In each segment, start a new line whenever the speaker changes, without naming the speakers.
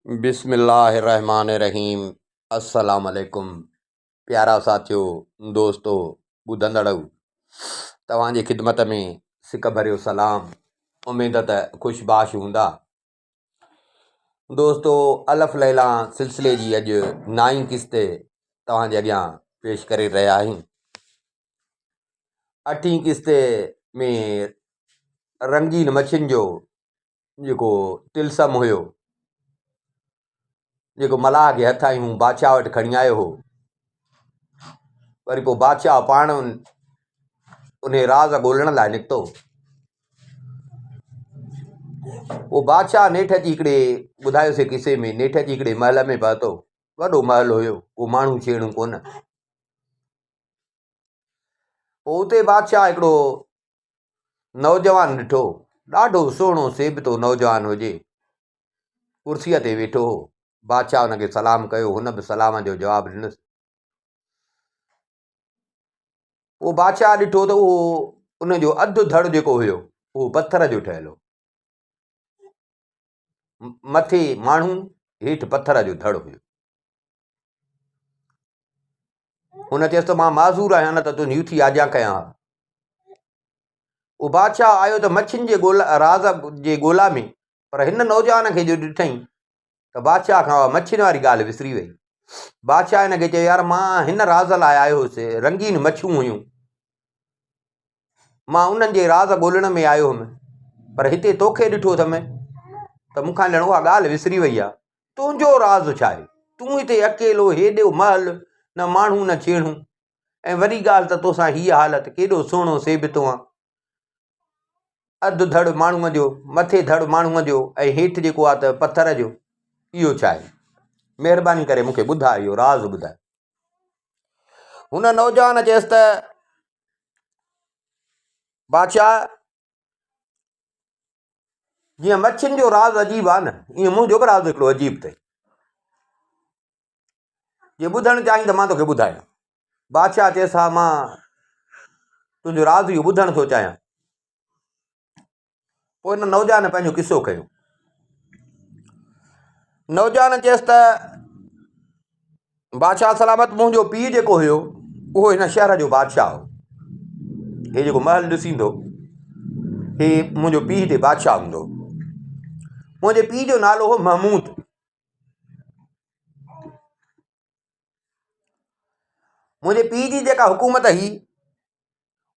बिस्मिल्लाहिर्रहमानिर्रहीम। अस्सलाम वालेकुम प्यारा साथियो, दोस्तों, ॿुधंदड़ो, तव्हांजी ख़िदमत में सिक भरियो सलाम। उम्मीद त ख़ुशबाश हूंदा। दोस्तों, अलफ़ लैला सिलसिले जी अॼु 9 किस्त तव्हांजे अॻियां पेश करे रहिया आहियूं। 8 किस्त में रंगीन मच्छियुनि जो जेको तिलसम हुयो, जेको मलाह खे हथ आहियूं बादशाह वटि खणी आयो हो, वरी पोइ बादशाह पाण उन राज़ ॻोल्हण लाइ निकितो। उहो बादशाह नेठ जी हिकिड़े ॿुधायोसीं किसे में, नेठ जी हिकिड़े महल में पहुतो। वॾो महल हुयो, को माण्हू छेड़ू कोन। पोइ उते बादशाह हिकिड़ो नौजवान ॾिठो, ॾाढो सुहिणो सेबतो नौजवान हुजे, कुर्सीअ ते वेठो हो। बादशाह हुनखे सलाम कयो, हुन बि सलाम जो जवाबु ॾिनसि। उहो बादशाह ॾिठो त उहो उनजो अधु धड़ जेको हुयो उहो पथर जो ठहियलु हो। मथे माण्हू, हेठि पथर जो धड़ हुयो। हुन चयसि त मां माज़ूर आहियां, न त तुंहिंजी उथी आज्ञा कयां। उहो बादशाह आयो त मच्छियुनि जे राज़ जे ॻोल्हा में, पर हिन नौजवान खे जो ॾिठईं त बादशाह खां मच्छियुनि वारी ॻाल्हि विसरी वई। बादशाह हिनखे चयो, यार मां हिन राज़ लाइ आयो हुउसि, रंगीन मच्छियूं हुयूं, मां उन्हनि जे राज़ ॻोल्हण में आयो हुउमि, पर हिते तोखे ॾिठो अथमि त मूंखां ॼण उहा ॻाल्हि विसरी वई आहे। तुंहिंजो राज़ छा आहे? तूं हिते अकेलो, हेॾो महल, न माण्हू न छेड़ू, ऐं वॾी ॻाल्हि त तोसां हीअ हालत, केॾो सुहिणो सेबितो आहे, अधु धड़ माण्हूअ जो, मथे धड़ माण्हूअ जो, ऐं हेठि जेको आहे त पथर जो। इहो छा आहे? महिरबानी करे मूंखे ॿुधाए, इहो राज़ ॿुधाए। हुन नौजवान चयसि त बादशाह, जीअं मच्छियुनि जो राज़ अजीब आहे न, ईअं मुंहिंजो बि राज़ हिकिड़ो अजीब अथई। जे ॿुधणु चाहीं त मां तोखे ॿुधायां। बादशाह चयसि, हा, मां तुंहिंजो राज़ इहो ॿुधणु थो चाहियां। पोइ हिन नौजवान पंहिंजो किसो कयो। नौजवान चयसि त बादशाह सलामत, मुंहिंजो पीउ जेको हुयो उहो हिन शहर जो बादशाह हो। हे जेको महल ॾिसींदो, हे मुंहिंजो पीउ हिते बादशाह हूंदो। मुंहिंजे पीउ जो नालो हो महमूद। मुंहिंजे पीउ जी जेका हुकूमत हुई,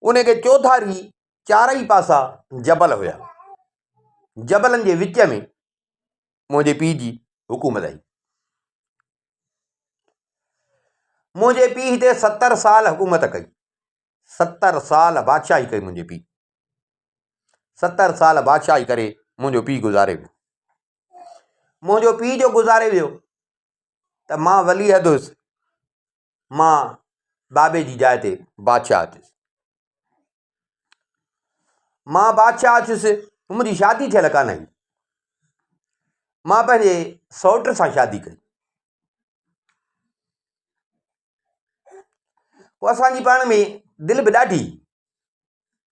उनखे चौधारी चारई पासा जबल हुया। जबलनि जे विच में मुंहिंजे पीउ जी हुकूमत हुई। मुंहिंजे पीउ हिते 70 साल हुकूमत कई। 70 साल बादशाही कई मुंहिंजे पीउ। 70 साल बादशाही करे मुंहिंजो पीउ गुज़ारे वियो। मुंहिंजो पीउ जो गुज़ारे वियो त मां वली अहद हुयुसि। मां बाबे जी जाइ ते बादशाह थियुसि। मां बादशाह थियुसि, मुंहिंजी शादी थियल कान हुई। मां पंहिंजे सौट सां शादी कई। पोइ असांजी पाण में दिलि बि ॾाढी,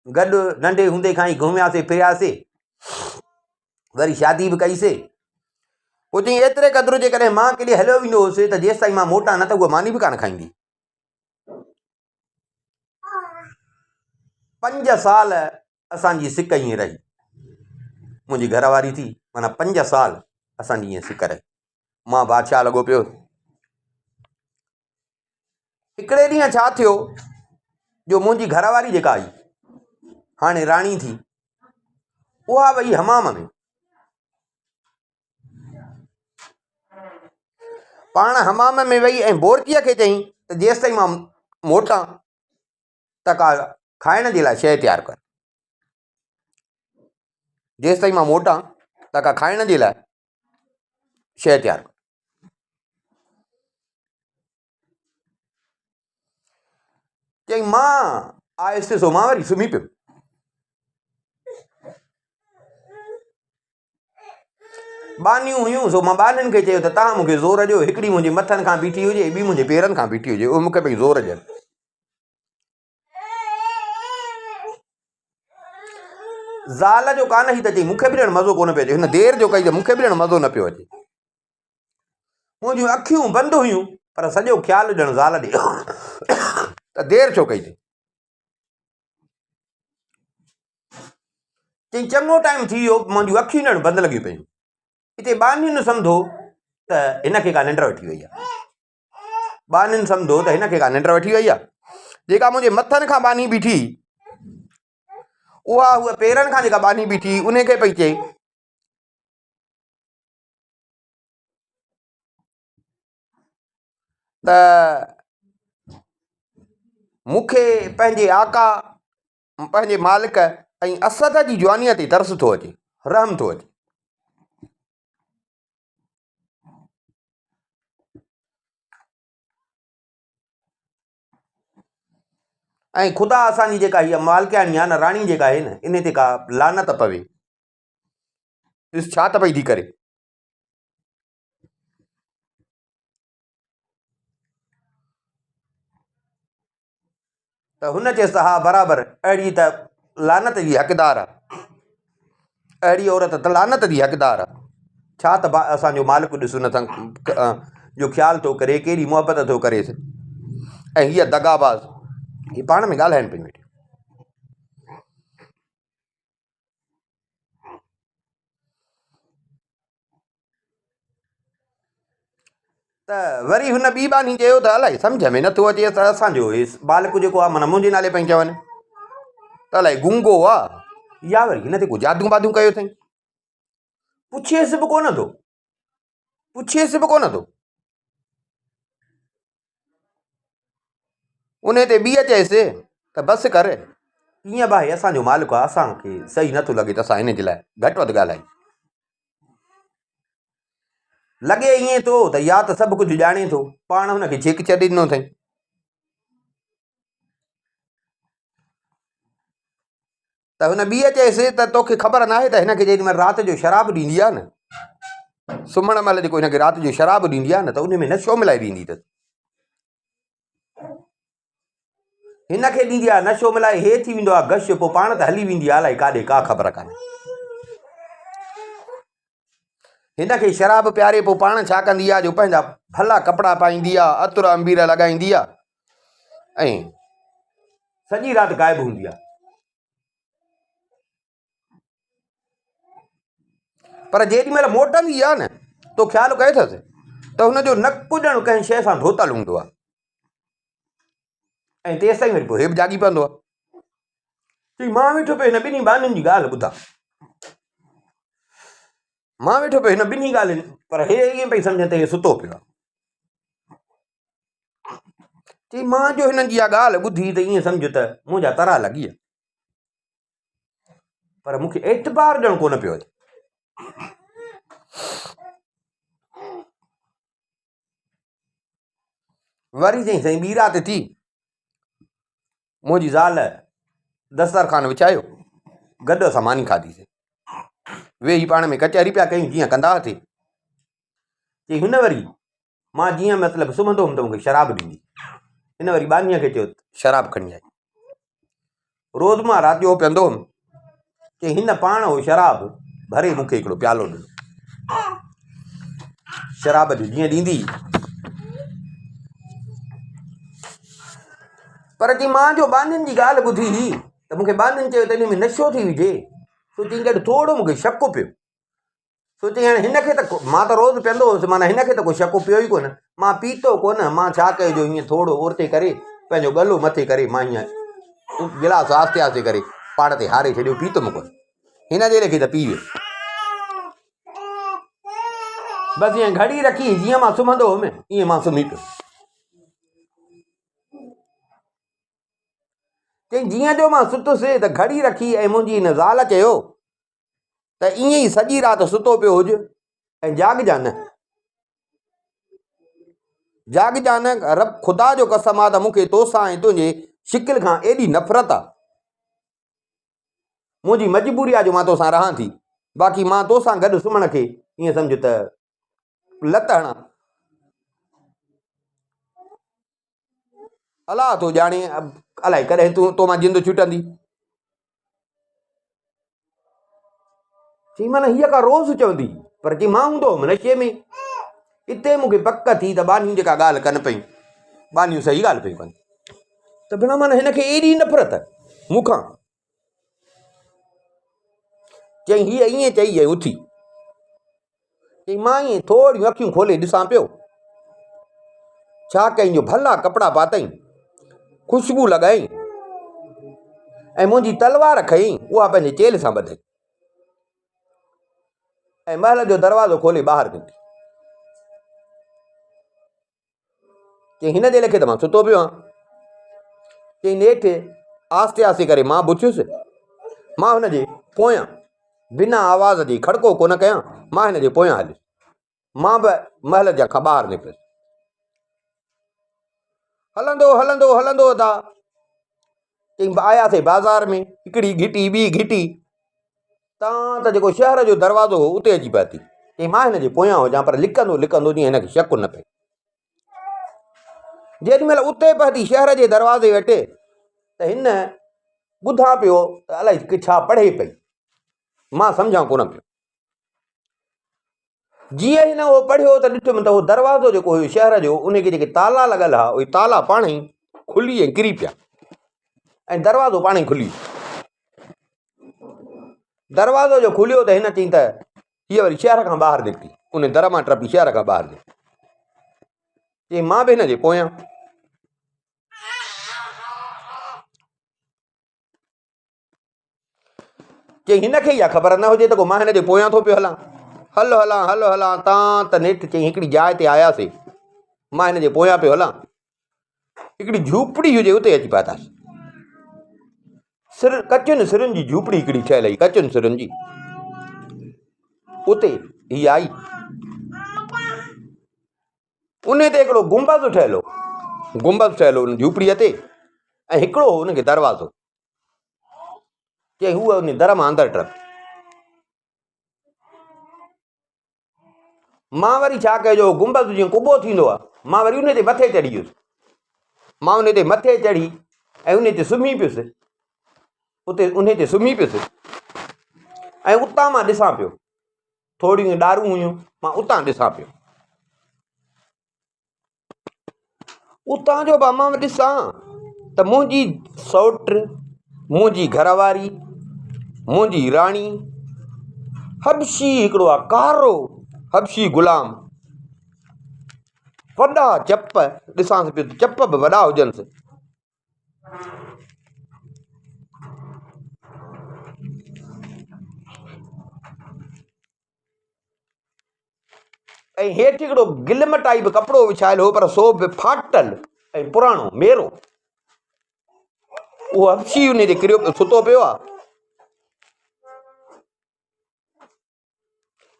गॾु नंढे हूंदे खां ई घुमियासीं फिरियासीं, वरी शादी बि कईसीं। पोइ चई, एतिरे क़दुरु जेकॾहिं मां केॾे हलियो वेंदो हुउसि त जेसि ताईं मां मोटां न त उहा मानी बि कान खाईंदी। 5 साल असांजी सिक ईअं रही। मुंहिंजी घरवारी थी, माना 5 साल असांजी ईअं सिक रही। मां बादशाह लॻो पियो। हिकिड़े ॾींहुं छा थियो जो मुंहिंजी घरवारी जेका आई, हाणे राणी थी, उहा वई हमाम में। पाण हमाम में वई ऐं बोरचीअ खे चई त जेसि ताईं मां मोटां त का खाइण जे लाइ शइ तयारु कर। जेसि ताईं मां मोटां त का खाइण जे लाइ शइ तयारु कर। चई, मां आयुसि सो मां वरी सुम्ही पियुमि। बानियूं हुयूं, सो मां बानियुनि खे चयो त तव्हां मूंखे ज़ोर ॾियो। हिकिड़ी मुंहिंजे मथनि खां बीठी हुजे, ॿी मुंहिंजे पेरनि खां बीठी हुजे, उहो मूंखे भई ज़ोर ॾियनि। ज़ाल जो कान ई त चई मूंखे बि ॼण मज़ो कोन पियो अचे। हिन देरि जो कई त मूंखे बि ॼण मज़ो न पियो अचे। मुंहिंजूं अखियूं बंदि हुयूं पर सॼो ख़्यालु ॼण ज़ाल ॾे त देरि छो कई अथई। चई चङो टाइम थी वियो, मुंहिंजूं अखियूं ॼण बंदि लॻियूं पियूं। हिते बानियुनि सम्झो त हिन खे का निंड वठी वई आहे। बानियुनि सम्झो त हिन खे का निंड वठी वई आहे। जेका मुंहिंजे मथनि खां बानी बीठी उहा पेरनि खां जेका बानी बीठी उन खे पई चए त मूंखे पंहिंजे आका पंहिंजे मालिक ऐं असद जी जवानीअ ते तरस थो अचे, रहम थो अचे। ऐं ख़ुदा असांजी जेका हीअ मालिकाणी आहे न, राणी जेका आहे न, इन ते का लानत पवे। ॾिस छा त पई थी करे। त हुन चयसि त हा बराबरि, अहिड़ी त लानत जी हक़दार आहे, अहिड़ी औरत त लानत जी हक़दार आहे। छा त असांजो मालिक ॾिस हुन सां जो ख़्यालु थो करे, कहिड़ी मुहबत थो करेसि। ऐं हीअ दगाबाज़, हीअ पाण में ॻाल्हाइनि पियूं वेठी। त वरी हुन ॿी बानी चयो त अलाए सम्झ में नथो अचे त असांजो बालिक जेको आहे माना मुंहिंजे नाले पई चवनि त अलाए गूंगो आहे या वरी हिन ते को जादू वादू कयो अथई। पुछेसि बि कोन थो, पुछेसि बि कोन थो। उन ते ॿीअ चएसि त बसि कर, ईअं भाई असांजो मालिक आहे, असांखे सही नथो लॻे त असां हिन जे लाइ घटि वधि ॻाल्हायूं। लॻे ईअं थो त या त सभु कुझु ॼाणे थो, पाण हुनखे छेक छॾे ॾिनो अथई। त हुन ॿीअ चएसि त तोखे ख़बर नाहे त हिनखे जेॾी महिल राति जो शराब ॾींदी आहे न, सुम्हण महिल जेको हिनखे राति जो शराब ॾींदी आहे न, त उन में नशो मिलाए ॾींदी अथसि। हिनखे ॾींदी आहे नशो मिलाए, हे थी वेंदो आहे गश, पोइ पाण त हली वेंदी आहे अलाए काॾे, का ख़बर कान्हे। हिनखे शराब पियारे पोइ पाण छा कंदी आहे, जो पंहिंजा भला कपिड़ा पाईंदी आहे, अतर अंबीर लॻाईंदी आहे ऐं सॼी राति गायब हूंदी आहे। पर जेॾी महिल मोटंदी आहे न, तो ख़्यालु कयो अथसि त हुनजो नकु ॼण कंहिं शइ सां धोतलु हूंदो आहे। ऐं तेसि ताईं वरी पोइ हे बि जागी पवंदो आहे। चई मां वेठो पियो हिन ॿिन्ही बानियुनि जी ॻाल्हि ॿुधां, मां वेठो पियो हिन ॿिन्ही ॻाल्हियुनि, पर हे ईअं पई सम्झनि त हे सुतो पियो आहे। चई मां जो हिननि जी इहा ॻाल्हि ॿुधी त ईअं सम्झ त मुंहिंजा तरा लॻी विया, पर मूंखे एतबार ॼण कोन पियो अचे। वरी चई साईं ॿी राति थी, मुंहिंजी ज़ाल दस्तरखान विछायो, गॾु असां मानी खाधीसीं, वेही पाण में कचहरी पिया कयूं जीअं कंदा हुआसीं। चई हुन वरी मां जीअं मतिलबु सुम्हंदो हुउमि त मूंखे शराब ॾींदी, हिन वरी बानीअ खे चयो शराब खणी आई। रोज़ मां राति जो पीअंदो हुउमि। चई हिन पाण उहो शराब भरे मूंखे हिकिड़ो प्यालो ॾिनो, शराब जो जीअं ॾींदी। पर चई मां जो बानियुनि जी ॻाल्हि ॿुधी त मूंखे बानियुनि चयो त इन में नशो थी विझे, सोची गॾु थोरो मूंखे शक पियो। सोची हाणे हिनखे त मां त रोज़ु पीअंदो हुउसि, माना हिनखे त को शक पियो ई कोन। मां पीतो कोन, मां छा कयो जो हीअं थोरो ओरते करे पंहिंजो गलो मथे करे मां हीअं गिलास आस्ते आस्ते करे पाण ते हारे छॾियो, पीतुमि कोन। हिन जे लेखे त पी वियो। बसि ईअं घड़ी रखी, जीअं मां सुम्हंदो हुउमि ईअं मां सुम्ही पियो। चई जीअं जो मां सुतुसि त घड़ी रखी ऐं मुंहिंजी हिन ज़ाल चयो त ईअं ई सॼी राति सुतो पियो हुज ऐं जागजा न, जागजा न। रब ख़ुदा जो कसम आहे त मूंखे तोसां ऐं तुंहिंजे शिकिल खां एॾी नफ़रत आहे। मुंहिंजी मजबूरी आहे जो मां तोसां रहां थी, बाक़ी मां तोसां गॾु सुम्हण खे ईअं सम्झ त लत हणां। अलाह तो ॼाणे अलाए कॾहिं तो मां जिंद छुटंदी। चई माना हीअ का रोज़ चवंदी, पर चई मां हूंदो हुउमि नशे में। इते मूंखे पक थी त बानियूं जेका ॻाल्हि कनि पियूं बानियूं सही ॻाल्हि पियूं कनि त भेण माना हिनखे एॾी नफ़रत मूंखां। चई हीअ ईअं चई ऐं उथी। चई मां ईअं थोरियूं अखियूं खोले ॾिसां पियो, छा कई जो भला कपिड़ा पातई, ख़ुशबू लॻाई ऐं मुंहिंजी तलवार खईं, उहा पंहिंजे चेल सां ॿधई ऐं महल जो दरवाज़ो खोले ॿाहिरि निकिती। चई हिन जे लेखे त मां सुतो पियो आहियां। चई नेठि आस्ते आस्ते करे मां बुथियुसि, मां हुनजे पोयां बिना आवाज़ जे खड़को कोन कयां, मां हिन जे पोयां हलियुसि, मां बि महल जा खां ॿाहिरि निकितुसि। हलंदो हलंदो हलंदो था। चई आयासीं बाज़ार में, हिकिड़ी घिटी ॿी घिटी, तां त जेको शहर जो दरवाज़ो हो उते अची पहुती। चई मां हिन जे पोयां हुजां पर लिकंदो लिकंदो जीअं हिनखे शक न पए। जेॾी महिल उते पहुती शहर जे दरवाज़े वटि त हिन ॿुधां पियो त अलाए छा पढ़े पई, मां सम्झां कोन पियो। जीअं हिन उहो पढ़ियो त ॾिठुमि त उहो दरवाज़ो जेको हुयो शहर जो, उनखे जेके ताला लॻल हुआ उहे ताला पाण ई खुली ऐं किरी पिया ऐं दरवाज़ो पाण ई खुली। दरवाज़ो जो खुलियो त हिन चई त हीअ वरी शहर खां ॿाहिरि निकिती, उन दर मां टपी शहर खां ॿाहिरि निकिती। चई मां बि हिन जे पोयां। चई हिनखे इहा ख़बर न हुजे त को मां हिन जे पोयां थो पियो हलां, हल हलां हल हलां। तां त नेठि चई हिकिड़ी जाइ ते आयासीं, मां हिन जे पोयां पियो हलां, हिकिड़ी झूपड़ी हुजे उते अची पहुतासीं। कचुनि सिरुनि जी झूपड़ी हिकिड़ी ठहियल हुई, कचुनि सिरुनि जी। उते हीअ आई, उन ते हिकिड़ो गुंबद ठहियल हो, गुंबद ठहियल हो उन झूपड़ीअ ते ऐं हिकिड़ो हो उनखे दरवाज़ो। चई हूअ उन दर मां अंदरि टप। मां वरी छा कयो, गुंबद जीअं कुॿो थींदो आहे, मां वरी उन ते मथे चढ़ी वियुसि। मां उन ते मथे चढ़ी ऐं उन ते सुम्ही पियुसि, उते उन ते सुम्ही पियुसि ऐं उतां मां ॾिसां पियो, थोरियूं ॾारूं हुयूं, मां उतां ॾिसां पियो। उतां जो बि मां ॾिसां त मुंहिंजी सौट, मुंहिंजी घरवारी, मुंहिंजी राणी, हबशी हिकिड़ो आहे कारो हबशी गुलाम, वॾा चप ॾिसांसि पियो त चप बि वॾा हुजनिसि। ऐं हेठि हिकिड़ो गिलम टाइप कपिड़ो विछायल हो, पर सो बि फाटल ऐं पुराणो मेरो। उहो हबशी उन ते किरियो सुतो पियो आहे।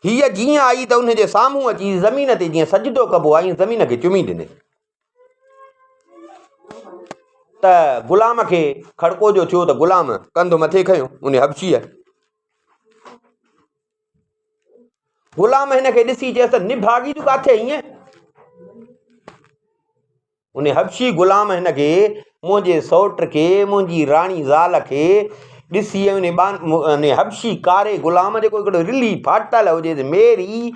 हीअ जीअं आई त उनजे साम्हूं अची ज़मीन ते जीअं सजदो कबो आहे, ईअं ज़मीन खे चुमी ॾिनई। त गुलाम खे खड़को जो थियो त गुलाम कंधु मथे खयो उन हबशीअ। गुलाम हिन खे ॾिसी चयसि त निभागी तूं किथे ईअं? उन हबशी गुलाम हिन खे, मुंहिंजे सौट खे, मुंहिंजी राणी ज़ाल खे ॾिसी उन हबशी कारे गुलाम जेको हिकिड़ो रिली फाटल हुजे मेरी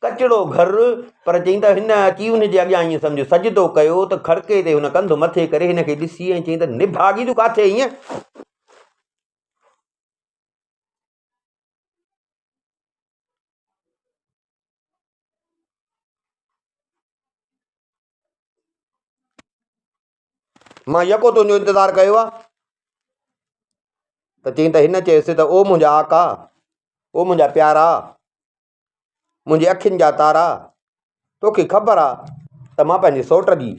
कचिड़ो घर, पर चई त हिन अची हुनजे अॻियां ईअं सम्झो सजदो कयो त खड़के ते हुन कंधु मथे करे हिन खे ॾिसी ऐं चई त निभागी तूं किथे ईअं? मां यको तुंहिंजो इंतज़ारु कयो आहे। त चई त हिन चयसि त ओ मुंहिंजा आका, ओ मुंहिंजा प्यारा, मुंहिंजी अखियुनि जा तारा, तोखे ख़बर आहे त मां पंहिंजे सौट जी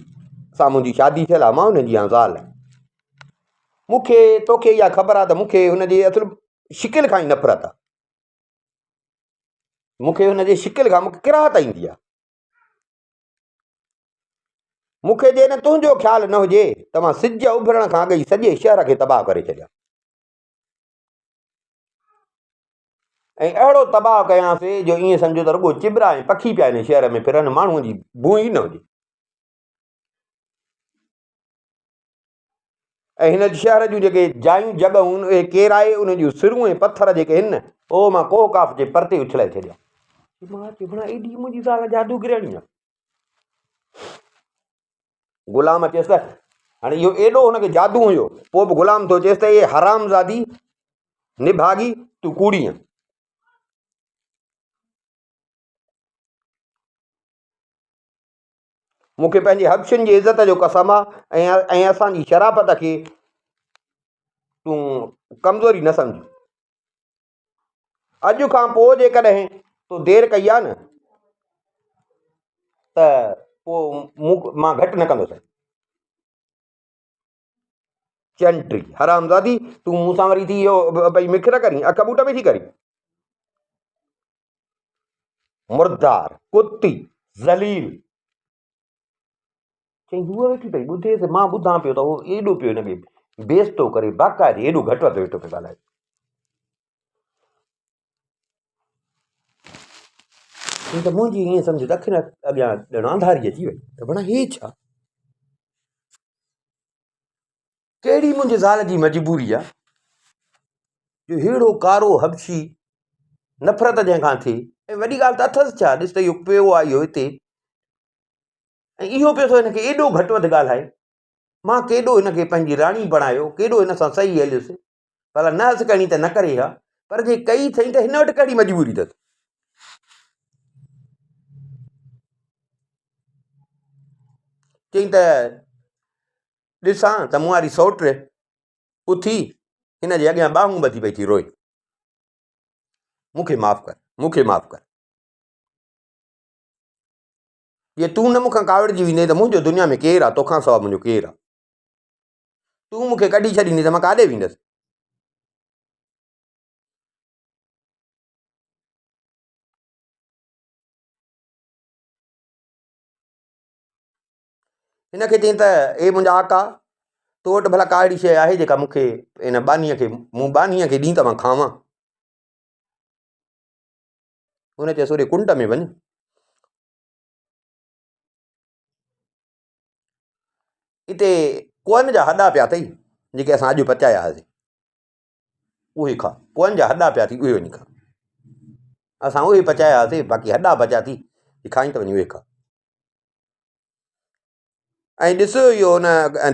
सां मुंहिंजी शादी थियल आहे, मां हुनजी आहियां ज़ाल। मूंखे तोखे इहा ख़बर आहे त मूंखे हुनजे असुल शिकिल खां ई नफ़रत आहे, मूंखे हुनजे शिकिल खां मूंखे किराहत ईंदी आहे। मूंखे जे न तुंहिंजो ख़्यालु न हुजे त मां सिज उभरण खां अॻु ई सॼे शहर खे तबाह करे छॾियां ऐं अहिड़ो तबाह कयांसि जो ईअं सम्झो त रुॻो चिबरा ऐं पखी पिया आहिनि शहर में फिरनि, माण्हूअ जी बूं ई न हुजे। ऐं हिन शहर जूं जेके जायूं जॻहूं उहे केराए उन जूं सिरूं ऐं पथर जेके आहिनि, उहो मां कोह काफ जे परते उछलाए छॾिया। मां चयो भला एॾी मुंहिंजी ज़ाल जादूगरणी आहे। ग़ुलाम चएसि त हाणे इहो एॾो हुनखे जादू हुयो, पोइ बि ग़ुलाम थो चएसि त इहे हरामज़ादी निभागी तूं कूड़ी आहे। मूंखे पंहिंजे हबशुनि जी इज़त जो कसम आहे ऐं असांजी शराफ़त खे तूं कमज़ोरी न सम्झ। अॼु खां पोइ जेकॾहिं तूं देरि कई आहे न त पोइ मां घटि न कंदुसि। चंटी हरामज़ादी तूं मूंसां वरी थी इहो भई मिखर करी, अख ॿूट में थी करी। मुर्दार कुती ज़लील। चई हूअ वेठी पई ॿुधेसि, मां ॿुधां पियो त उहो एॾो पियो हिनखे बेइज़तो करे, बाक़ाइदे एॾो घटि वधि वेठो पियो ॻाल्हाए। त मुंहिंजी ईअं सम्झ त अखियुनि अॻियां ॼण अंधारी अची वई त भला हे छा, कहिड़ी मुंहिंजी ज़ाल जी मजबूरी आहे जो अहिड़ो कारो हबशी नफ़रत जंहिंखां थिए। ऐं वॾी ॻाल्हि त अथसि छा, ॾिस त इहो पियो आहे इहो हिते, ऐं इहो पियो थो हिनखे एॾो घटि वधि ॻाल्हाए। मां केॾो हिनखे पंहिंजी राणी बणायो, केॾो हिन सां सही हलियुसि, भला न हस करणी त न करे हा, पर जे कई अथई त हिन वटि कहिड़ी मजबूरी अथसि। चई त ॾिसां त मूं वारी सौट उथी हिन जे अॻियां ॿाहूं ॿधी पई थी रोए, मूंखे माफ़ु कर, मूंखे माफ़ु कर। ये तूं न मूंखां कावड़जी वेंदे त मुंहिंजो दुनिया में केरु आहे, तोखां सवाइ मुंहिंजो केरु आहे। तूं मूंखे कढी छॾींदी त मां काॾे वेंदसि। हिनखे चई त ए मुंहिंजा आका, तो वटि भला का अहिड़ी शइ आहे जेका मूंखे इन बानीअ खे, मूं बानीअ खे ॾीं त मां खावां। हुन चयसि ओॾे कुंड में वञ, हिते कुअनि जा हॾा पिया अथई जेके असां अॼु पचाया हुआसीं, उहे खा। कुअनि जा हॾा पिया थी, उहे वञी खा। असां उहे पचाया हुआसीं, बाक़ी हॾा बचिया थी, खाई त वञी उहे खा। ऐं ॾिस इहो हुन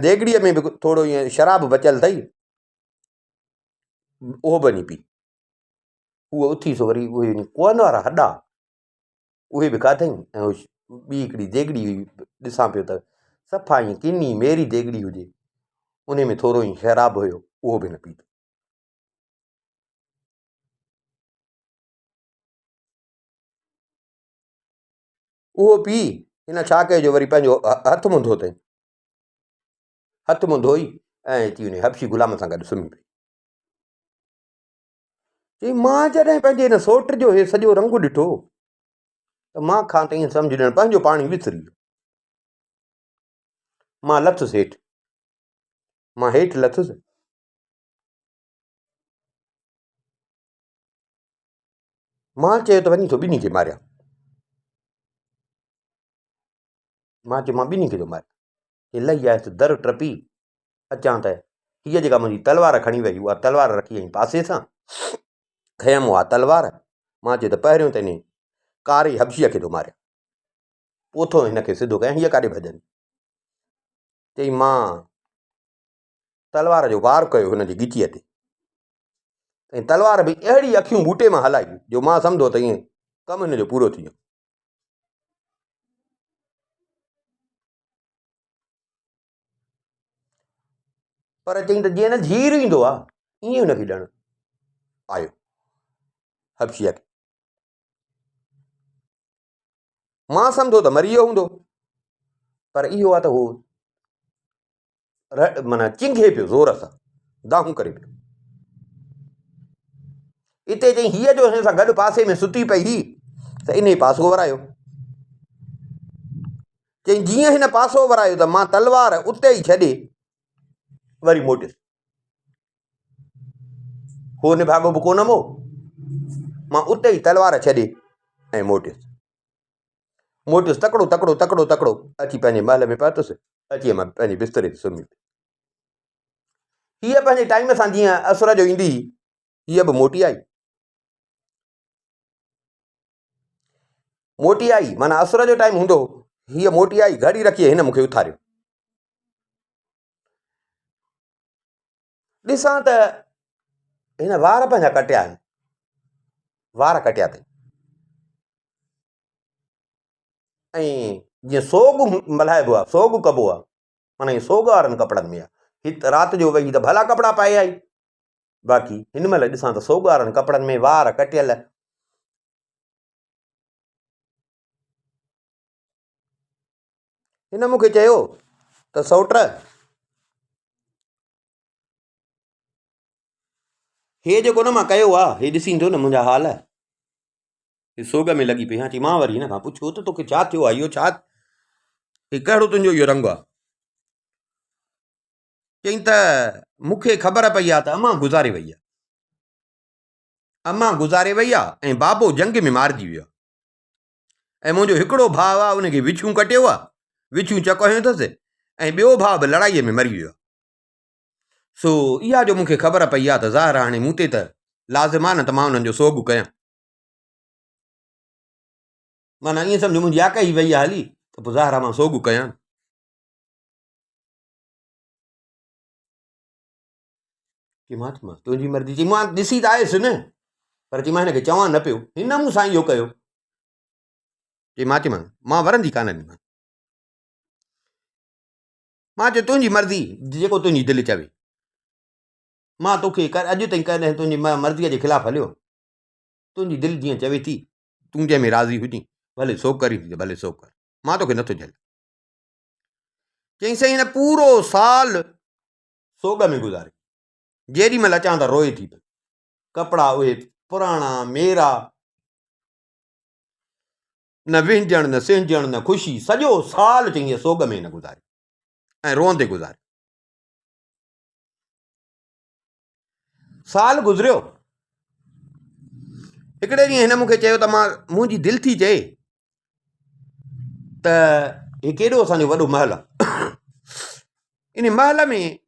देगड़ीअ में बि थोरो ईअं शराब बचियल अथई, उहो बि वञी पी। उहो उथी सो वरी उहे कुअनि वारा हॾा उहे बि खाधई, ऐं ॿी हिकिड़ी देगड़ी हुई, ॾिसां पियो त सफ़ा ईअं किनी मेरी देगड़ी हुजे, उन में थोरो ई शराब हुयो, उहो बि न पीतो। उहो पी हिन छा कयो जो वरी पंहिंजो हथु मुंहुं धोतई, हथु मुंहुं धोई ऐं अची वञे हबशी ग़ुलाम सां गॾु सुम्ही पई। चई मां जॾहिं पंहिंजे हिन सौट जो हे सॼो रंग ॾिठो त मां खां त ईअं सम्झ ॾियणु पंहिंजो पाणी विसरी वियो। मां लथुसि हेठि, मां हेठि लथुसि, मां चयो त वञी थो ॿिन्ही खे मारियां। मां चयो मां ॿिन्ही खे थो मारियां। लही आयसि दर टपी, अचां त हीअ जेका मुंहिंजी तलवार खणी वई, उहा तलवार रखी आई पासे सां, खयमि उहा तलवार। मां चयो त पहिरियों त इन कारे हबशीअ खे थो मारियां, पोइ हिनखे सिधो कयां, हीअ काॾे भॼंदी। चई मां तलवार जो वार कयो हुनजी ॻिचीअ ते, ऐं तलवार बि अहिड़ी अखियूं बूटे मां हलाई जो मां सम्झो त ईअं कमु हिनजो पूरो थी वियो। पर चई त जीअं न झीर ईंदो आहे ईअं हुनखे ॼण आयो हबशीअ खे। मां सम्झो त मरी वियो हूंदो, पर इहो आहे त उहो माना चिंघे पियो ज़ोर सां, दाहूं करे पियो। हिते चई हीअ जो हिन सां गॾु पासे में सुती पई हुई त इन पासो वरायो। चई जीअं हिन पासो वरायो त मां तलवार उते ई छॾे वरी मोटियुसि। हो निभागो बि कोन मो, मां उते ई तलवार छॾे ऐं मोटियुसि तकिड़ो तकिड़ो तकिड़ो तकिड़ो अची पंहिंजे महल में पहुतुसि, अची मां पंहिंजे बिस्तरे ते सुम्ही पई। हीअ पंहिंजे टाइम सां जीअं असुर जो ईंदी, हीअ बि मोटी आई। मोटी आई माना असुर जो टाइम हूंदो, हीअ मोटी आई घड़ी रखी हिन मूंखे उथारियो। ॾिसां त हिन वार पंहिंजा कटिया आहिनि, वार कटिया अथई ऐं जीअं सोग मल्हाइबो आहे, सोग कबो आहे, माना हीअ सोग वारनि कपिड़नि में आहे। हिते राति जो वेही त भला कपिड़ा पाए आई, बाक़ी हिन महिल ॾिसां त सोग वारनि कपिड़नि में वार कटियल। हिन मूंखे चयो त सौट हे जेको न मां कयो आहे, हे ॾिसींदो न मुंहिंजा हाल, हे सोग में लॻी पई। हाँ चई मां वरी हिन खां पुछियो त तोखे छा थियो आहे, इहो छा, हे कहिड़ो तुंहिंजो इहो रंग आहे? चई त मूंखे ख़बर पई आहे त अम्मा गुज़ारे वई आहे, अम्मा गुज़ारे वई आहे ऐं बाबो जंग में मारिजी वियो आहे, ऐं मुंहिंजो हिकिड़ो भाउ आहे उनखे विछूं कटियो आहे, विछूं चकोहियूं अथसि, ऐं ॿियो भाउ बि लड़ाईअ में मरी वियो आहे। सो इहा जो मूंखे ख़बर पई आहे त ज़ाहिर हाणे मूं ते त लाज़िम आहे न त मां उन्हनि जो सोग कयां, माना ईअं सम्झो मुंहिंजी आक ई वई आहे हली त पोइ ज़ाहिर आहे मां सोग कयां। की मां चयोमांसि तुंहिंजी मर्ज़ी। चई मां ॾिसी त आयुसि न, पर चई मां हिनखे चवां न पियो, हिन मूंसां इहो कयो। चई मां चयोमांसि मां वरंदी कान ॾींदुमि, मां चयो तुंहिंजी मर्ज़ी, जेको तुंहिंजी दिलि चवे, मां तोखे अॼु ताईं कॾहिं तुंहिंजी मर्ज़ीअ जे ख़िलाफ़ु हलियो, तुंहिंजी दिलि जीअं चवे थी, तूं जंहिंमें राज़ी हुजी भले सो करी थी त भले सो कर, मां तोखे नथो झल। चई साईं हिन पूरो साल सोग में गुज़ारे, जेॾी महिल अचां त रोए थी पई, कपिड़ा उहे पुराणा मेरा, न विंझण न सिंझण न ख़ुशी, सॼो साल चई सोग में न गुज़ारे ऐं रोअंदे गुज़ारे। साल गुज़रियो, हिकिड़े ॾींहुं हिन मूंखे चयो त मुंहिंजी दिलि थी चए त हे केॾो असांजो वॾो महल आहे, इन महल में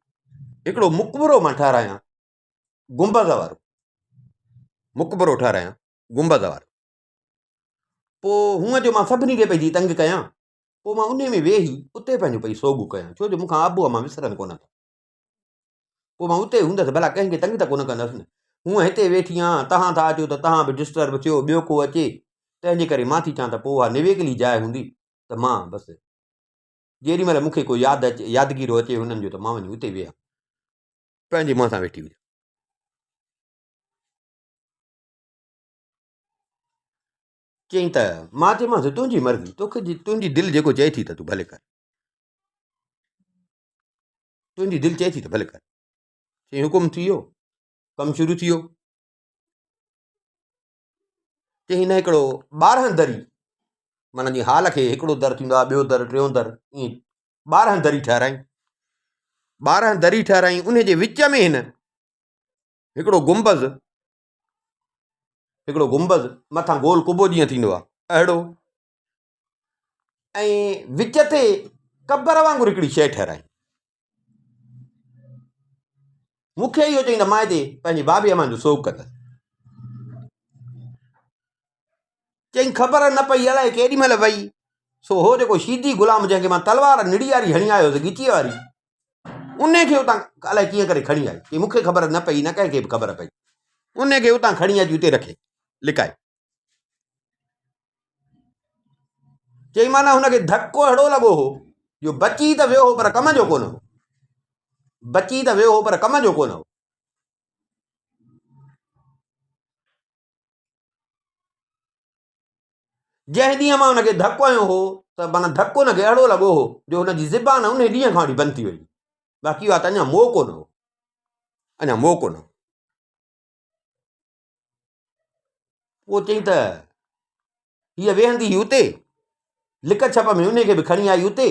हिकिड़ो मुक़बरो मां ठारायां, गुंबद वारो मुक़बरो ठारायां, गुंबद वारो। पोइ हूअं जो मां सभिनी खे पंहिंजी तंग कयां, पोइ मां उन में वेही उते पंहिंजो पई सोग कयां, छो जो मूंखां आबूअ मां विसरनि कोन था। पोइ मां उते हूंदसि भला कंहिंखे तंग त कोन कंदसि न, हूअं हिते वेठी आहियां, तव्हां था अचो त तव्हां बि डिस्टर्ब थियो, ॿियो को अचे, तंहिंजे करे मां थी चवां त पोइ उहा निवेकली जाइ हूंदी त मां बसि जेॾी महिल मूंखे को यादगीरो अचे हुननि जो त मां वञी उते वेहां, पंहिंजे मुंहं सां वेठी हुजां। चई त मां चयोमांसि तुंहिंजी मर्ज़ी, तोखे तुंहिंजी दिलि जेको चए थी त तूं भले कर, तुंहिंजी दिलि चए थी त भले कर। चई हुकुम थी वियो, कमु शुरू थी वियो। चई हिन हिकिड़ो 12 दरी, माना जीअं हाल खे हिकिड़ो दर थींदो आहे, ॿियो दर, टियों दर, ईअं 12 दरी ठाराई, 12 दरी ठाराई, उन जे विच में हिन हिकिड़ो गुंबज़ मथां गोल कुबो जीअं थींदो आहे अहिड़ो, ऐं विच ते कबर वांगुरु हिकिड़ी शइ ठाराई। मूंखे इहो चई त मां हिते पंहिंजे बाबे अम्मा जो सोग कंदसि। चई ख़बर न पई अलाए केॾी महिल वई, सो हो जेको शीदी गुलाम जंहिंखे मां तलवार निड़ी वारी हणी आयोसि ॻिचीअ वारी, उन खे उतां अलाए कीअं करे खणी आई। चई मूंखे ख़बर न पई, न कंहिंखे बि ख़बर पई, उन खे उतां खणी अची उते रखे लिकाए। चई माना हुनखे धको अहिड़ो लॻो हो जो बची त वियो हो पर कम जो कोन हो, बची त वियो हो पर कम जो कोन हो। जंहिं ॾींहुं मां हुनखे धको हयो हो त माना धको हुनखे अहिड़ो लॻो हो जो हुनजी ज़िबान उन ॾींहं खां वठी बंदि थी वई, बाक़ी उहा त अञा मोह कोन हो, अञा मोह कोन हो। पोइ चई त हीअ वेहंदी हुई उते लिक छप में, उनखे बि खणी आई उते।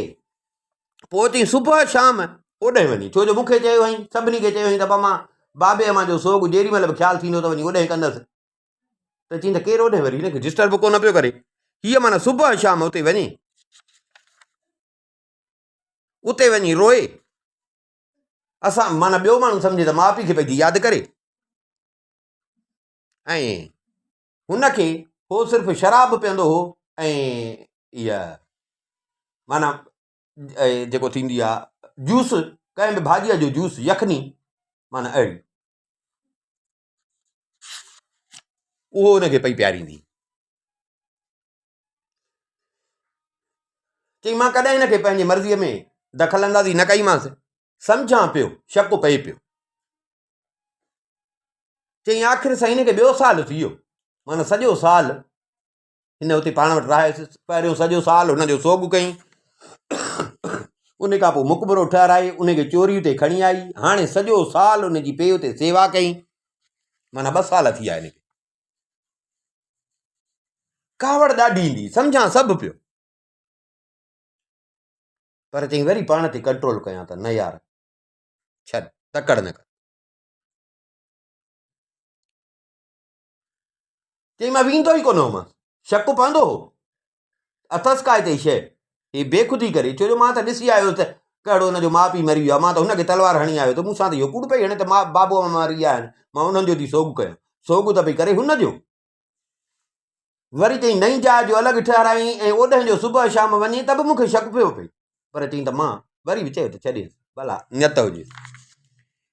पोइ चई सुबुह शाम ओॾे वञी, छो जो मूंखे चयो हुई, सभिनी खे चयो हुई त मां बाबे अम्मा जो सोग जेॾी महिल बि ख़्यालु थींदो त वञी ओॾे कंदसि, त चई त केरु ओॾे वरी, हिनखे डिस्टर्ब कोन पियो करे, हीअ माना सुबुह शाम उते वञे, उते वञी रोए, असां माना ॿियो माण्हू सम्झे त माउ पीउ खे पंहिंजी यादि करे, ऐं हुनखे हो सिर्फ़ु शराब पीअंदो हो ऐं इहा माना जेको थींदी आहे जूस, कंहिं बि भाॼीअ जो जूस, यखनी, माना अहिड़ी, उहो हुनखे पई पियारींदी। चई मां कॾहिं हिनखे पंहिंजी मर्ज़ीअ में दख़ल अंदाज़ी न कईमांसि, सम्झां पियो, शक पए पियो। चई आख़िर सां हिनखे ॿियो साल थी वियो, माना सॼो साल हिन हुते पाण वटि रहियसि। पहिरियों सॼो साल हुनजो सोग कई, उन खां पोइ मुकबरो ठाराए उनखे चोरीअ ते खणी आई, हाणे सॼो साल उनजी पेउ ते सेवा कई, माना 2 साल थी विया हिनखे। कावड़ ॾाढी ईंदी, सम्झां सभु पियो, पर चई वरी पाण ते कंट्रोल कयां त न यार, छॾ, तकड़ न कर। चई मां वेंदो ई कोन हुउमि, शक पवंदो हो, अथसि का हिते शइ, ही बेखुदी करे, छो जो मां त ॾिसी आयो त कहिड़ो हुनजो माउ पीउ मरी वियो आहे, मां त हुनखे तलवार हणी आयो, त मूंसां त इहो कूड़ पई हणे त मां बाबू मरी विया आहिनि, मां उन्हनि जो थी सोग कयां, सोग त भई करे हुनजो। वरी चई नई जाइ जो अलॻि ठाराई ऐं ओॾहं जो सुबुह शाम वञे त बि मूंखे शक पियो पई, पर चई त मां वरी बि चयो त छॾेसि भला न त हुजे।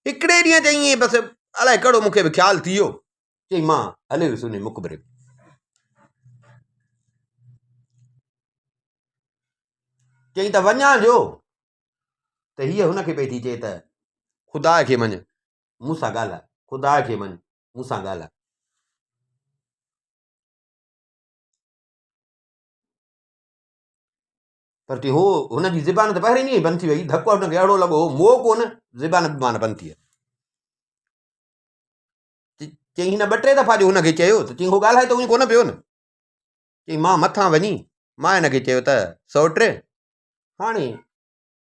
हिकिड़े ॾींहुं चई ईअं बसि अलाए कहिड़ो मूंखे बि ख़्यालु थी वियो, चई मां हले वियुसि उन मुकबरे। चई त वञा जो, त हीअ हुनखे पई थी चए त ख़ुदा खे मञ, मूंसां ॻाल्हाए, ख़ुदा खे मञ, मूंसां ॻाल्हाए। पर चई हो हुनजी ज़बान त पहिरीं ॾींहुं बंदि थी वई, धकु हुनखे अहिड़ो लॻो मोह कोन, ज़बान बि माना बंदि थी वई। चई हिन 2-3 दफ़ा जो हुनखे चयो त चई हो ॻाल्हाए त उहो कोन पियो न। चई मां मथां वञी मां हिनखे चयो त 100 हाणे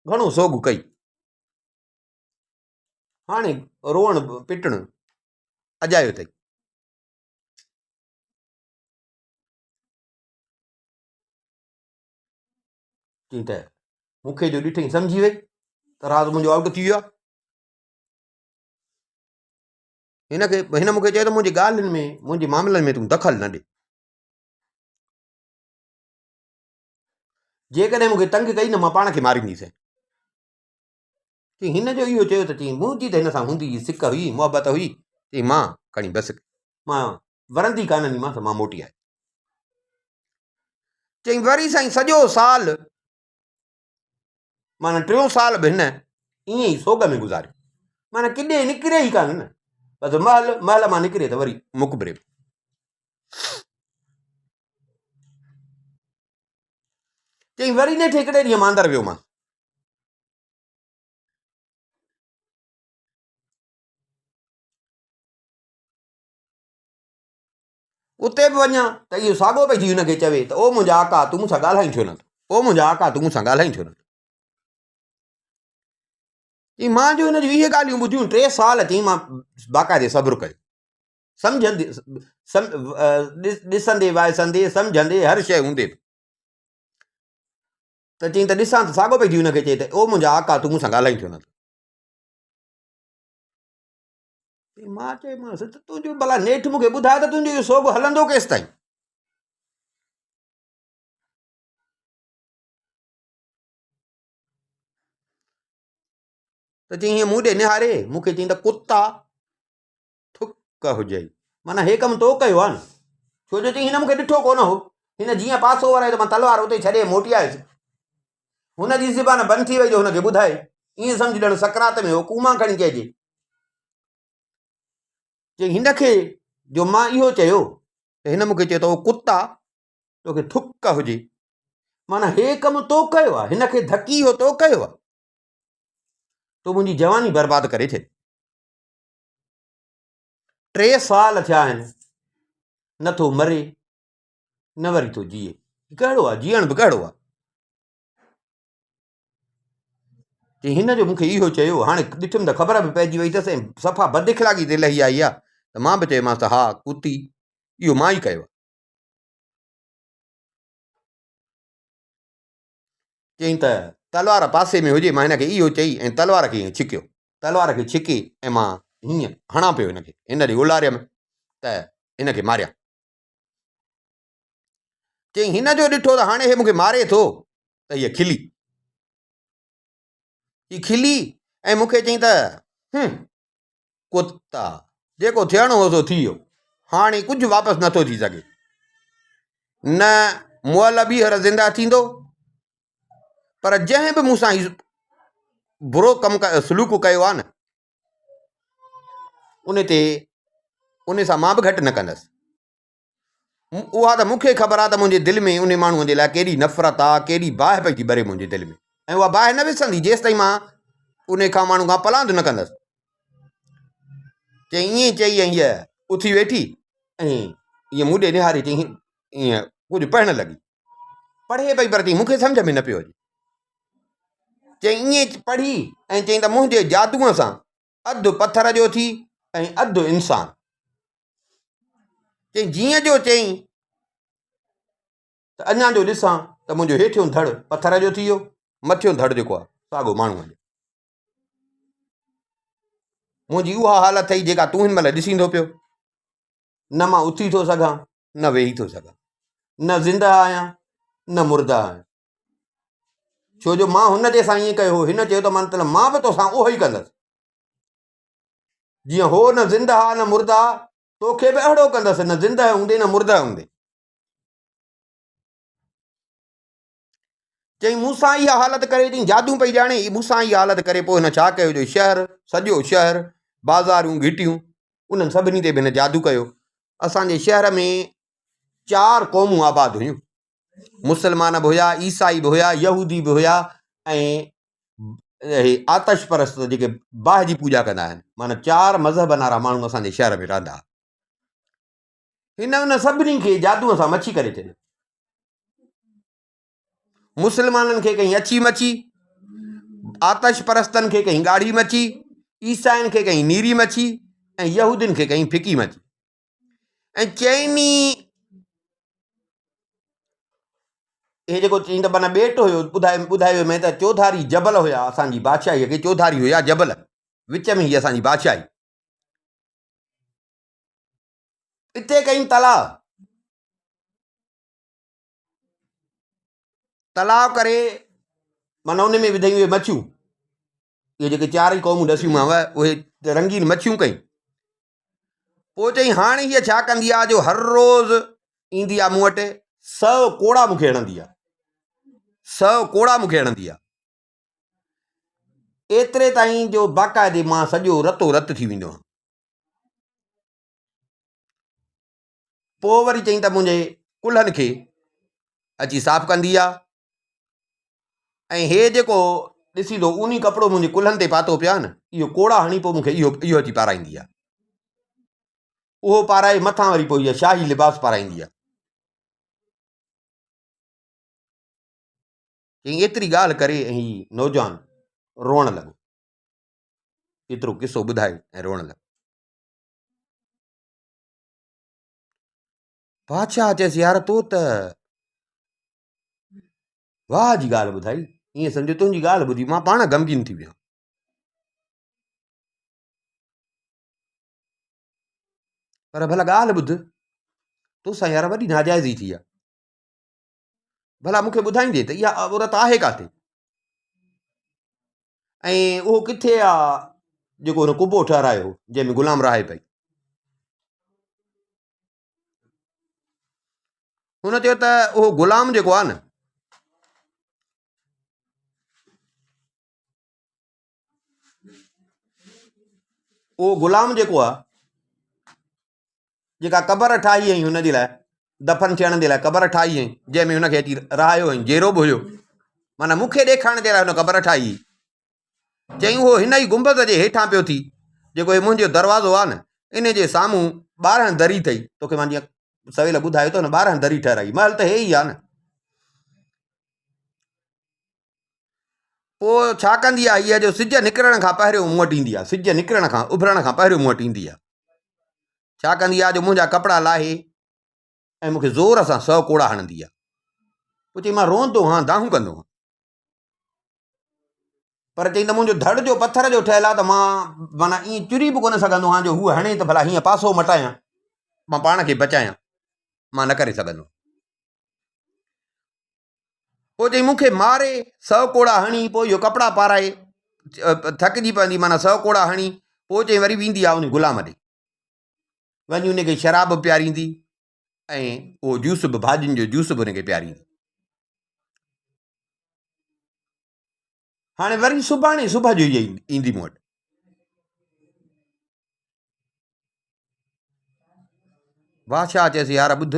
घणो सोग कई, हाणे रोअण पिटण अजायो अथई। चई त मूंखे जो ॾिठई सम्झी वई त राज़ मुंहिंजो आउट थी वियो आहे। हिन मूंखे चयो त मुंहिंजी ॻाल्हियुनि में, मुंहिंजे मामलनि में तूं दख़ल न ॾे, जेकॾहिं मूंखे तंग कई न मां पाण खे मारींदीसि। चई हिन जो इहो चयो त चई मुंहिंजी त हिन सां हूंदी सिक हुई, मुहबत हुई, चई मां खणी बसि मां वरंदी कान ॾींदीमांसि, मां मोटी आयसि। चई वरी साईं सॼो साल, माना 3 साल बि हिन ईअं ई सोग में गुज़ारियो, माना किॾे निकिरे ई कान न, बसि महल मां निकिरे त वरी मुकबरे। चई वरी नेठि हिकिड़े ॾींहुं मां अंदरि वियोमांसि, उते बि वञा त इहो साॻियो पई थी हुनखे चवे त ओ मुंहिंजा आका तूं मूंसां ॻाल्हाई छो नथो, ओ मुंहिंजा आका तूं मूंसां ॻाल्हाई छो नथो। चई मां जो हिनजूं इहे ॻाल्हियूं ॿुधियूं 3 साल, चई मां बाक़ाइदे सब्र कयो, सम्झंदे ॾिसंदे वायसंदे सम्झंदे हर शइ हूंदे बि, त चई त ॾिसां त साॻियो पई थी हुनखे चए त ओ मुंहिंजा आका तूं मूंसां ॻाल्हाई छो नथो। मां चयोमांसि त तुंहिंजो भला नेठि मूंखे ॿुधाए त तुंहिंजो इहो सोग हलंदो केसि ताईं। त चई हीअं मूं ॾे निहारे मूंखे चई त कुता थुक हुजे, माना हे कमु तो कयो आहे न, छो जो चई हिन मूंखे ॾिठो कोन हो, हिन जीअं पासो वरायो त मां तलवार उते छॾे मोटी आयुसि, हुनजी ज़बान बंदि थी वई जो हुनखे ॿुधाए, ईअं सम्झ ॼण सकरात में हो कूमा खणी चइजे। चई हिनखे जो मां इहो चयो त हिन मूंखे चयो त ओ कुता तोखे थुक हुजे, माना हे कमु तो कयो आहे, हिनखे धकी इहो तो कयो आहे, तो मुंहिंजी जवानी बर्बादु करे छॾी। 3 साल थिया आहिनि, नथो मरे न वरी थो जीए, कहिड़ो आहे जीअण बि कहिड़ो आहे। चई हिन जो मूंखे इहो चयो, हाणे ॾिठुमि त ख़बर बि पइजी वई अथसि, ऐं सफ़ा बदिखलागी ते लही आई आहे, त मां बि चयोमांसि त हा कुती इहो मां ई कयो आहे। चई त तलवार पासे में हुजे, मां हिनखे इहो चई ऐं तलवार खे ईअं छिकियो, तलवार खे छिके ऐं मां हीअं हणां पियो हिनखे, हिन ॾे उलारियमि त हिनखे मारिया। चई हिन जो ॾिठो त हाणे हे मूंखे मारे थो त हीअ खिली ऐं मूंखे चई त कुत्ता जेको थियणो हो सो थी वियो, हाणे कुझु वापसि नथो थी सघे, न मुअल ॿीहर ज़िंदा थींदो, पर जंहिं बि मूंसां ही बुरो कमु सलूक कयो आहे न उन सां मां बि घटि न कंदसि। उहा त मूंखे ख़बर आहे त मुंहिंजे दिलि में उन माण्हूअ जे लाइ केॾी नफ़रत आहे, केॾी बाहि पई थी भरे मुंहिंजे दिलि में, ऐं उहा बाहि न विसंदी जेसि ताईं मां उन खां माण्हू खां पलांद न कंदसि। चई ईअं चई ऐं हीअ उथी वेठी ऐं ईअं मूं ॾे निहारी, चई ईअं कुझु पढ़णु लॻी, पढ़े पई पर चई मूंखे सम्झ में न पियो अचे। चई ईअं पढ़ी ऐं चई त मुंहिंजे जादूअ सां अधु पथर जो थी ऐं अधु इंसानु। चई जीअं जो चई त अञा जो ॾिसां त मुंहिंजो हेठियों धड़ पथर जो थी वियो, मथियों धड़ जेको आहे साॻियो माण्हूअ जो। मुंहिंजी उहा हालत थई जेका तूं हिन महिल ॾिसींदो पियो, न मां उथी थो सघां न वेही थो सघां, न ज़िंदा आहियां न मुर्दा आहियां, छो जो मां हुन जे सां ईअं कयो, हिन चयो त मतिलबु मां बि तोसां उहो ई कंदसि, जीअं हो न ज़िंदा न मुर्दा तोखे बि अहिड़ो कंदसि, न ज़िंदा हूंदे न मुर्दा हूंदे। चई मूंसां इहा हालत करे, चई जादू पई ॼाणे मूंसां इहा हालत करे, पोइ हिन छा कयो जो शहर सॼो शहर बाज़ारूं घिटियूं उन्हनि सभिनी ते बि हिन जादू कयो। असांजे शहर में 4 क़ौमूं आबाद हुयूं, मुस्लमान बि हुया, ईसाई बि हुया, यहूदी बि हुया ऐं आतश परस्त जेके बाहि जी पूॼा कंदा आहिनि, माना 4 मज़हब वारा माण्हू असांजे शहर में रहंदा। हिन उन सभिनी खे जादूअ सां मच्छी करे छॾियो। मुस्लमाननि खे कहीं अछी मच्छी, आतश परस्तनि खे कहीं ॻाढ़ी मच्छी, ईसाइनि खे कहीं नीरी मच्छी ऐं यहूदियुनि खे कहीं फिकी मच्छी। ऐं चइनी हे जेको चई त माना ॿेट हुयो, ॿुधायो में त चौधारी जबल हुया, असांजी बादशाहीअ खे चौधारी हुया जबल, विच में ही असांजी बादशाही। हिते कई तलाव करे माना उन में विधई उहे मच्छियूं, इहे जेके 4 ई क़ौमूं ॾसियूंमांव उहे रंगीन मच्छियूं कई। पोइ चई हाणे हीअ छा कंदी आहे जो हर रोज़ ईंदी आहे मूं वटि 100 कोड़ा मूंखे हणंदी आहे, 100 कोड़ा मूंखे हणंदी आहे, एतिरे ताईं जो बाक़ाइदे मां सॼो रतो रत थी वेंदो आहियां। पोइ वरी चई त मुंहिंजे कुल्हनि खे अची साफ़ कंदी आहे, ऐं हे जेको ॾिसी थो ऊनी कपिड़ो मुंहिंजे कुल्हनि ते पातो पिया न, इहो कोड़ा हणी पोइ मूंखे इहो अची पाराईंदी आहे, उहो पाराए मथां वरी पोइ इहा शाही लिबास पाराईंदी आहे। चई एतिरी ॻाल्हि करे ऐं ही नौजवान रोअण लॻो, एतिरो किसो ॿुधाए ऐं रोअण लॻो। बादशाह चयसि यार तो त वाह जी ॻाल्हि ॿुधाई, ईअं सम्झो तुंहिंजी ॻाल्हि ॿुधी मां पाण ग़मगीन थी वियो, पर भला ॻाल्हि ॿुध, तोसां यार वॾी नाजाइज़ी थी आहे, भला मूंखे ॿुधाईंदे त इहा औरत आहे काथे ऐं उहो किथे आहे जेको हुन कुबो ठहिरायो जंहिंमें गुलाम रहे पई। हुन चयो त उहो गुलाम जेको आहे न, उहो गुलाम जेको आहे, जेका क़बर ठाही हुई हुन जे लाइ, दफ़न थियण जे लाइ क़बर ठाही हुई जंहिंमें हुनखे अची रहायो हुई, जेरो बि हुयो, माना मूंखे ॾेखारण जे लाइ हुन क़बर ठाही। चई उहो हिन ई गुंबद जे हेठां पियो थी, जेको हे मुंहिंजो दरवाज़ो आहे न, इन जे साम्हूं 12 दरी अथई, तोखे मां जीअं सवेल ॿुधायो थो न, 12 दरी ठहिराई, महल त हे ई आहे न। पोइ छा कंदी आहे हीअ जो सिज निकिरण खां पहिरियों मूं वटि ईंदी आहे, सिज निकिरण खां उभरण खां पहिरियों मूं वटि ईंदी आहे। छा कंदी आहे जो मुंहिंजा कपिड़ा लाहे ऐं मूंखे ज़ोर सां 100 कोड़ा हणंदी आहे। पोइ चई मां रोअंदो हा, दाहूं कंदो हा, पर चई त मुंहिंजो धड़ जो पथर जो ठहियलु आहे त मां माना ईअं चुरी बि कोन सघंदो आहियां जो हूअ हणे त भला हीअं पासो मटायां, मां पाण खे बचायां, मां न करे सघंदो। पोइ चई मूंखे मारे 100 कोड़ा हणी पोइ इहो कपिड़ा पाराए थकिजी पवंदी माना 100 कोड़ा हणी पोइ चई वरी वेंदी आहे उन गुलाम ॾे वञी उनखे शराब पियारींदी ऐं उहो जूस बि भाॼियुनि जो जूस बि उनखे पियारींदी। हाणे वरी सुभाणे सुबुह जो इहा ईंदी मूं वटि। बादशाह चयसि यार ॿुध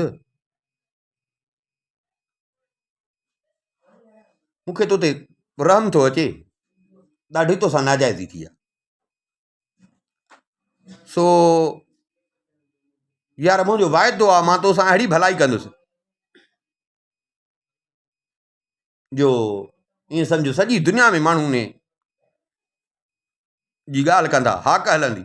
मूंखे तो ते रहम थो अचे ॾाढी तोसां नाजाइज़ी थी आहे सो यार मुंहिंजो वाइदो आहे मां तोसां अहिड़ी भलाई कंदुसि जो ईअं सम्झो सॼी दुनिया में माण्हू ने जी ॻाल्हि कंदा हाक हलंदी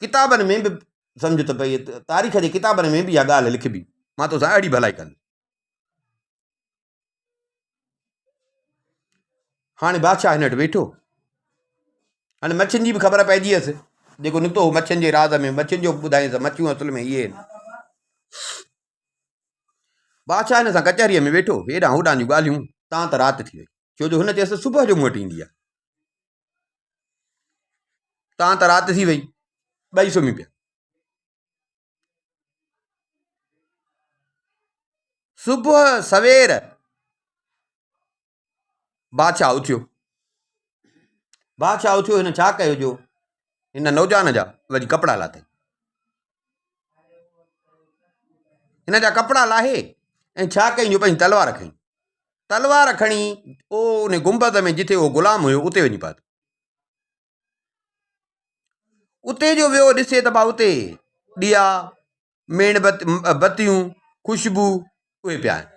किताबनि में बि सम्झ त भई तारीख़ जे किताबनि में बि इहा ॻाल्हि लिखबी मां तोसां अहिड़ी भलाई कंदुसि। हाणे बादशाह हिन वटि वेठो हाणे मच्छियुनि जी बि ख़बर पइजी वियसि जेको निकितो हो मच्छियुनि जे राज़ में मच्छियुनि जो ॿुधाईं त मच्छियूं असुल में इहे आहिनि। बादशाह हिन सां कचहरीअ में वेठो हेॾां होॾां जूं ॻाल्हियूं तां त राति थी वई छो जो हुन चयसि सुबुह जो मूं वटि ईंदी आहे तां त राति थी वई ॿई सुम्ही पिया। सुबुह सवेर बादशाह उथियो हिन छा कयो जो हिन नौजान जा वरी कपिड़ा लाथई हिन जा कपिड़ा लाहे ऐं छा कई जो पंहिंजी तलवार खणी उन गुंबद में जिथे उहो गुलाम हुयो उते वञी पातो उते जो वियो ॾिसे त भाउ उते ॾिया मेण बतियूं ख़ुशबू उहे पिया आहिनि।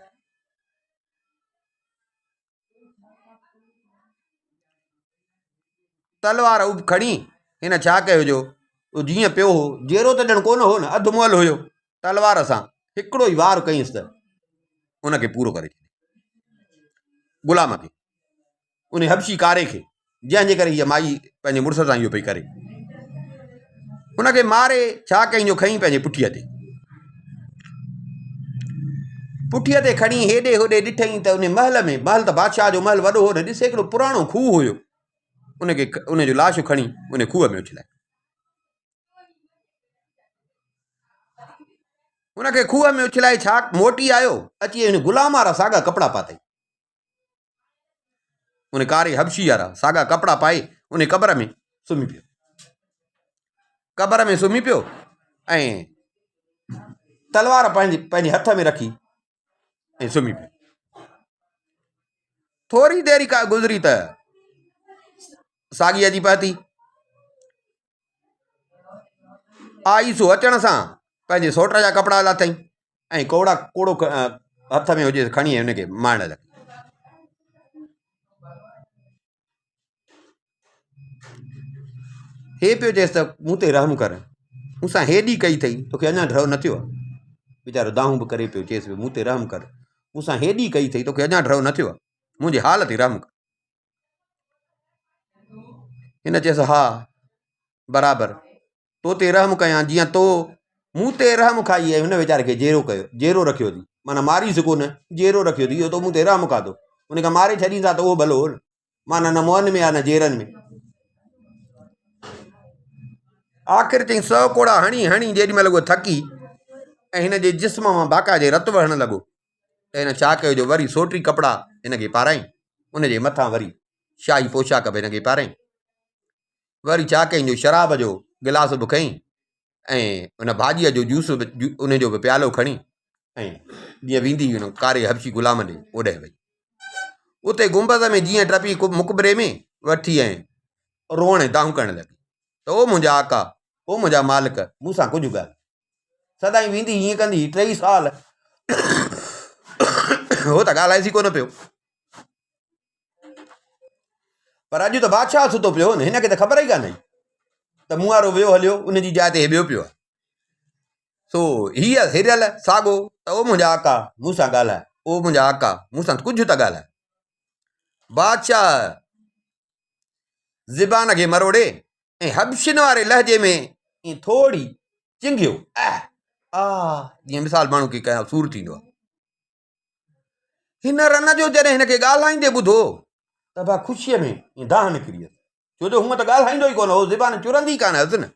तलवार खणी हिन छा कयो जो जीअं पियो हो जहिड़ो त ॼण कोन हो न अधु मुअल हुयो तलवार सां हिकिड़ो ई वार कयसि त उनखे पूरो करे छॾियो गुलाम खे उन हबशी कारे खे जंहिंजे करे हीअ माई पंहिंजे मुड़ुस सां इहो पई करे उनखे मारे छा कई जो खईं पंहिंजे पुठीअ ते खणी हेॾे होॾे ॾिठईं त उन महल त बादशाह जो महल वॾो हो न ॾिसे हिकिड़ो पुराणो खूह हुयो उनजो लाश खणी उन खूह में उछलाए उनखे खूह में उछलाए छा मोटी आयो अची हुन गुलाम वारा साॻा कपिड़ा पातई उन कारे हबशी वारा साॻा कपिड़ा पाए उन कबर में सुम्ही पियो ऐं तलवार पंहिंजे हथ में रखी ऐं सुम्ही पियो। थोरी देरि का गुज़री त साॻी जी पाती आई सो अचण सां पंहिंजे सोट जा कपिड़ा लाथई ऐं कोड़ो हथ में हुजे खणी हुनखे मारण लॻी हे पियो चएसि त मूं ते रहम कर मूंसां हेॾी कई अथई तोखे अञा ड्रव न थियो आहे वीचारो दाहूं बि करे पियो चएसि मूं ते रहम कर मूंसां हेॾी कई अथई तोखे अञा ड्रव न थियो आहे मुंहिंजी हाल ते रहम कर। हिन चयसि हा बराबरि तो ते रहम कयां जीअं तो मूं ते रहम खाई आहे हुन वीचारे खे जेरो रखियो अथई माना मारीसि कोन जेरो रखियो अथई इहो तो मूं ते रहम खाधो उनखां मारे छॾींदा त उहो भलो हो न माना न मुअनि में आहे न जेरनि में। आख़िर चई 100 कोड़ा हणी जेॾी महिल उहो थकी ऐं हिन जे जिस्म मां बाक़ाइदे रतु वहणु लॻो त हिन छा कयो जो वरी सोटी कपिड़ा हिनखे पाराई उनजे मथां वरी शाही पोशाक बि हिनखे पाराई वरी छा कई जो शराब जो गिलास बि खईं ऐं उन भाॼीअ जो जूस बि उनजो बि प्यालो खणी ऐं जीअं वेंदी हुन कारे हबशी गुलाम ॾे ओॾे वई उते गुंबद में जीअं टपी मुक़बरे में वठी ऐं रोअण ऐं दाहूं करणु लॻी त ओ मुंहिंजा आका ओ मुंहिंजा मालिक मूंसां कुझु ॻाल्हि सदाईं वेंदी हीअं कंदी 3 साल हो त ॻाल्हाएसी कोन पियो पर अॼु त बादशाह सुतो पियो न हिनखे त ख़बर ई कान्हे त मूं वारो वियो हलियो उनजी जाइ ते ॿियो पियो आहे सो हीअ हिरियल साॻो त ओ मुंहिंजा आका मूंसां ॻाल्हाए ओ मुंहिंजा आका मूंसां कुझु त ॻाल्हाए बादशाह ज़बान खे मरोड़े ऐं हबशिन वारे लहजे में ईअं थोरी चिंघियो जीअं मिसाल माण्हू खे कयां सूर थींदो आहे हिन रन जो जॾहिं हिनखे ॻाल्हाईंदे ॿुधो त भा ख़ुशीअ में ईअं दाह निकिरी वियसि, छो जो हूअं त ॻाल्हाईंदो ई कोन हो, ज़बान चुरंदी कान हुअसि न।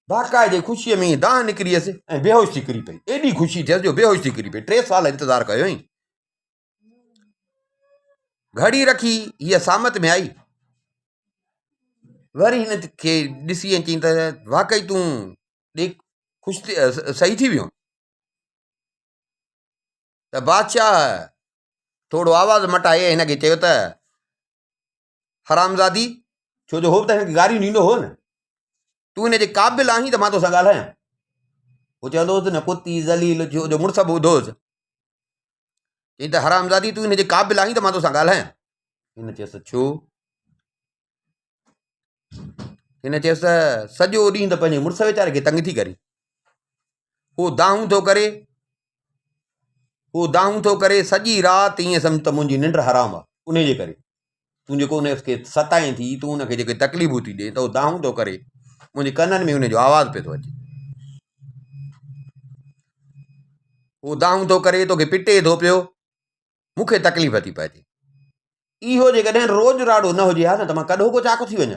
बाक़ाइदे ख़ुशीअ में ईअं दाह निकिरी वियसि ऐं बेहोश थी किरी पई। एॾी ख़ुशी थियसि जो बेहोश थी किरी पई। 3 साल इंतज़ारु कयो हुई। घड़ी रखी हीअ सामत में आई, वरी हिन खे ॾिसी ऐं चई त वाक़ई तूं ख़ुशि सही थी वियो। त बादशाह थोरो आवाज़ मटाए हिनखे चयो त हरामज़ादी, छो जो हो त हिनखे गारियूं ॾींदो हो न, तूं हिनजे क़ाबिल आहीं त मां तोसां ॻाल्हायां। हो चवंदो हुउसि न कुती ज़लील, छो जो मुड़ुस बि ॿुधोसि। चई त हरामज़ादी तूं हिनजे क़ाबिल आहीं त मां तोसां ॻाल्हायां। हिन चयसि छो? हिन चयसि त सॼो ॾींहुं त पंहिंजे मुड़ुस वीचारे खे तंग थी करे, हू दाहूं थो करे सॼी राति ईअं सम्झ त मुंहिंजी निंड हराम आहे। उन जे करे तूं जेको उनखे सताएं थी, तूं उनखे जेके तकलीफ़ूं थी ॾे, त उहो दाहूं थो करे, मुंहिंजे कननि में उनजो आवाज़ पियो थो अचे। उहो दाहूं थो करे, तोखे पिटे थो पियो, मूंखे तकलीफ़ थी पए थी। इहो जेकॾहिं रोज़ राड़ो न हुजे हा न त मां कॾो को चाक थी वञा।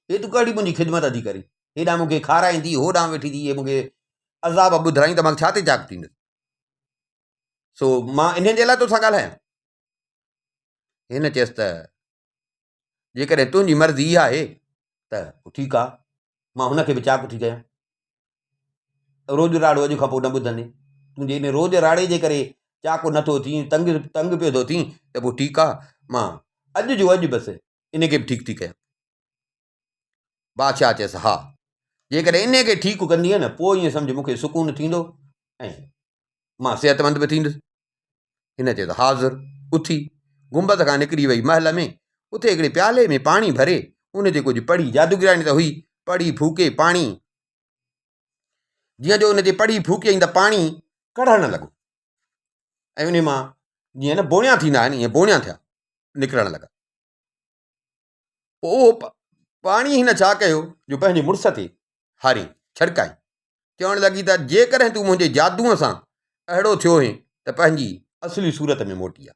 हे तूं कहिड़ी मुंहिंजी ख़िदमत थी करी, हेॾां मूंखे खाराईं थी, होॾां वेठी थी मूंखे अज़ाब ॿुधाईं, त मां छा ते चाक थींदुसि। सो मां इन जे लाइ तोसां ॻाल्हायां। हिन चयसि त जेकॾहिं तुंहिंजी मर्ज़ी इहा आहे त ठीकु आहे, मां हुनखे बि चाक थी कयां। रोज़ राड़ो अॼु खां पोइ न ॿुधंदे, तुंहिंजे इन रोज़ राड़े जे करे चाक नथो थी, तंग पियो थो थी, त पोइ ठीकु आहे, मां अॼु जो अॼु बसि इनखे बि ठीकु थी कयां। बादशाह चयसि हा, जेकॾहिं इनखे ठीकु कंदीअ न, पोइ ईअं सम्झ मूंखे सुकून थींदो ऐं मां सिहतमंद बि थींदुसि। हिन चयो त हाज़ुर। उथी गुंबद खां निकिरी वई महल में, उते हिकिड़े प्याले में पाणी भरे, उन ते कुझु पढ़ी, जादूगिराणी त हुई, पढ़ी फूके पाणी, जीअं जो उन ते पढ़ी फूकियईं त पाणी कढ़णु लॻो ऐं उन मां जीअं न बोणिया थींदा आहिनि, ईअं बोणिया थिया निकिरणु लॻा। पोइ पाणी हिन छा कयो जो पंहिंजे मुड़ुस ते हारी छड़काई, चवणु लॻी त जेकॾहिं तूं मुंहिंजे जादूअ सां अहिड़ो थियो आहीं त पंहिंजी असली सूरत में मोटी आहे।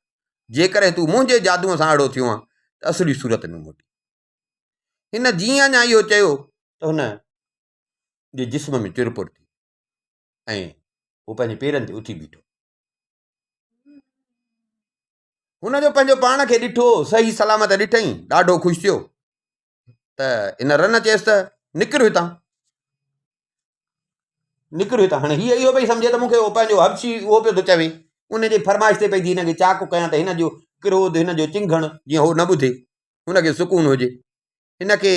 जेकॾहिं तूं मुंहिंजे जादूअ सां अहिड़ो थियो आहे त असली सूरत में मोटी। हिन जीअं अञा इहो चयो त हुन जे जिस्म में चिरपुर थी ऐं हू पंहिंजे पेरनि ते उथी बीठो। हुनजो पंहिंजो पाण खे ॾिठो, सही सलामत ॾिठईं, ॾाढो ख़ुशि थियो। त इन रन चयसि त निकिर हितां, निकिर हितां। हाणे हीअ इहो पई सम्झे त मूंखे उहो पंहिंजो हबशी उहो पियो थो चवे, उनजे फरमाइश ते पई थी हिनखे चाक कयां त हिन जो क्रोध, हिन जो चिंघण जीअं हो न ॿुधे, हुनखे सुकून हुजे। हिनखे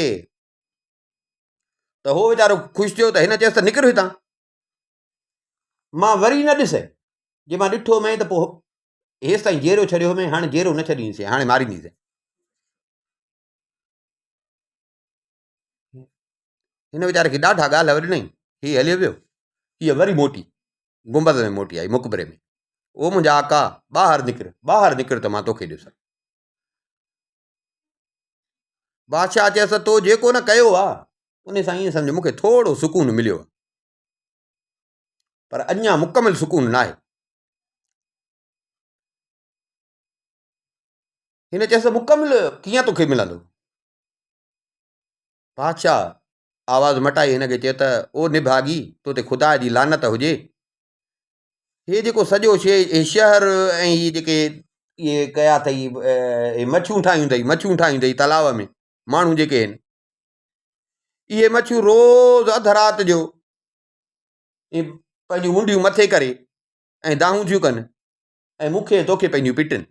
त हो वीचारो ख़ुशि थियो, त हिन चयसि त निकिर हितां, मां वरी न ॾिस। जे मां ॾिठो में त पोइ हेसि ताईं जेरो छॾियो में, हाणे जेरो न छॾींदीसीं, हाणे मारींदीसीं। हिन वीचारे खे ॾाढा ॻाल्हि ॾिनई, हीअ हलियो वियो। हीअ वरी मोटी गुंबद में मोटी आई, मुक़बरे में। ओ मुंहिंजा आका, ॿाहिरि निकिर त मां तोखे ॾिसां। बादशाह चयसि तो जेको न कयो आहे उन सां ईअं सम्झ मूंखे थोरो सुकून मिलियो आहे, पर अञा मुकमल सुकून न आहे। हिन चयसि मुकमल कीअं तोखे मिलंदो? बादशाह आवाज़ मटाई हिनखे चयो त ओ निभागी, तो ते ख़ुदा जी लानत हुजे। हे जेको सॼो शहर ऐं इहे जेके इहे कया अथई, मच्छियूं ठाहियूं अथई तलाव में, माण्हू जेके आहिनि, इहे मच्छियूं रोज़ अधु राति जो पंहिंजूं मुंडियूं मथे करे ऐं दाहूं थियूं कनि ऐं मूंखे तोखे पंहिंजियूं पिटनि।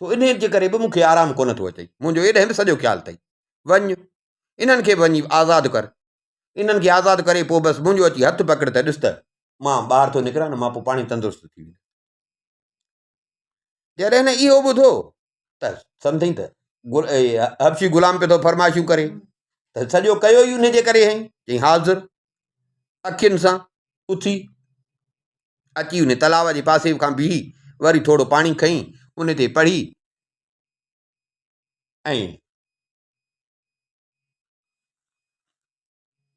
सो इन जे करे बि मूंखे आरामु कोन थो अचे। मुंहिंजो एॾे बि सॼो ख़्यालु अथई, वञ इन्हनि खे वञी आज़ादु कर, इन्हनि खे आज़ादु करे पोइ बसि मुंहिंजो अची हथु पकड़ त ॾिस त मां ॿाहिरि थो निकिरां न, मां पोइ पाणी तंदुरुस्त थी वेंदुसि। जॾहिं हिन इहो ॿुधो त सम्झई त हबशी ग़ुलाम पियो थो फरमाइशूं करे, त सॼो कयो ई उन जे करे हई। चई हाज़ुर। अखियुनि सां उथी अची उन तलाव जे पासे खां बीही, वरी थोरो पाणी खईं, उन ते पढ़ी ऐं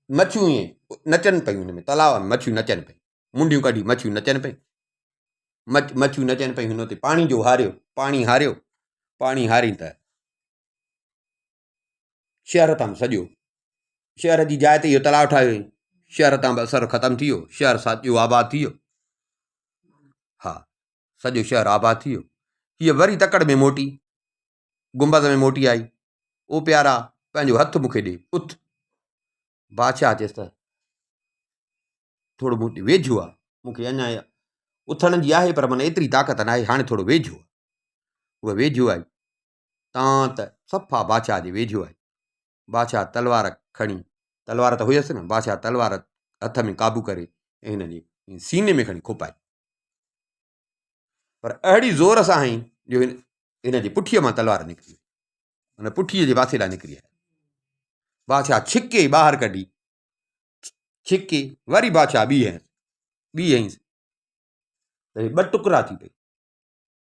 मच्छियूं ईअं नचनि पियूं, उन में तलाव में मच्छियूं नचनि पियूं, मुंडियूं कढी मच्छियूं नचनि पियूं। मच्छियूं न अचनि पियूं, हिन ते पाणी जो हारियो, पाणी हारी त शहर तां सॼो, शहर जी जाइ ते इहो तलाउ ठाहियो हुई, शहर तां बि असरु ख़तमु थी वियो, शहर सॼो आबादु थी वियो। हा, सॼो शहर आबादु थी वियो। हीअ वरी तकड़ में मोटी, गुंबद में मोटी आई। ओ प्यारा पंहिंजो हथु मूंखे ॾे, उथ। बादशाह चयसि त थोरो मूं वेझो आहे, मूंखे अञा उथण जी आहे, पर माना एतिरी ताक़त न आहे, हाणे थोरो वेझो आहे। उहा वेझो आई, तां त सफ़ा बादशाह जे वेझो आहे। बादशाह तलवार खणी, तलवार त हुयसि न, बादशाह तलवार हथ में क़ाबू करे ऐं हिन जे सीने में खणी खुपाई, पर अहिड़ी ज़ोर सां हईं जो हिन जी पुठीअ मां तलवार निकिरी, हुन पुठीअ जे पासे लाइ निकिरी आहे। बादशाह छिके ॿाहिरि कढी, छिके वरी बादशाह ॿी हईंसि त ॿ टुकड़ा थी पई,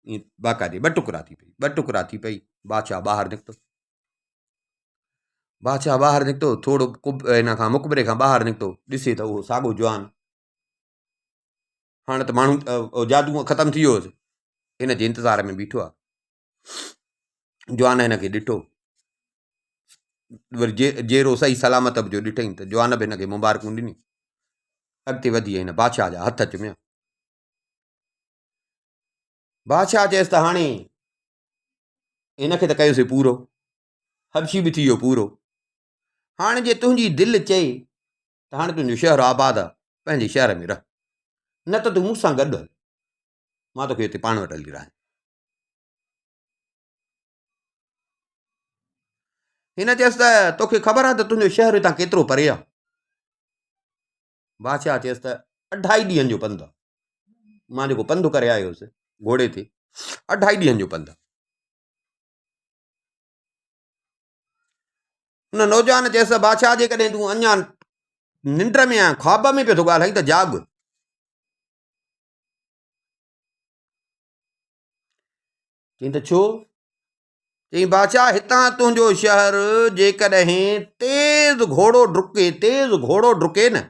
ईअं बाक़ाइदे ॿ टुकड़ा थी पई। बादशाह ॿाहिरि निकितो, थोरो हिन खां मुक़बरे खां ॿाहिरि निकितो, ॾिसे त उहो साॻियो जवान। हाणे त माण्हू जादू ख़तमु थी वियो हुअसि, हिन जे इंतज़ार में बीठो आहे। जवान हिन खे ॾिठो, वरी जेरो सही सलामत बि जो ॾिठईं त जवान बि हिन खे मुबारकूं ॾिनी। अॻिते वधी हिन बादशाह जा हथ चुमिया। बादशाह चयसि त हाणे हिनखे त कयोसीं पूरो, हबशी बि थी वियो पूरो। हाणे जे तुंहिंजी दिलि चए त हाणे तुंहिंजो शहर आबादु आहे, पंहिंजे शहर में रह, न त तूं मूंसां गॾु हल, मां तोखे हिते पाण वटि हली रहां। हिन चयसि त तोखे ख़बर आहे त तुंहिंजो शहर हितां केतिरो परे आहे? बादशाह चयसि त 2.5 ॾींहंनि जो पंधु आहे, मां जेको पंधु करे आयो हुयुसि घोड़े ते, 2.5 ॾींहंनि जो पंधु। हुन नौजवान चयसि बादशाह जेकॾहिं तूं अञा निंड में आहीं, ख्वाब में पियो थो ॻाल्हाईं त जाग। चई त छो? चई बादशाह हितां तुंहिंजो शहर जेकॾहिं तेज़ घोड़ो डुके न,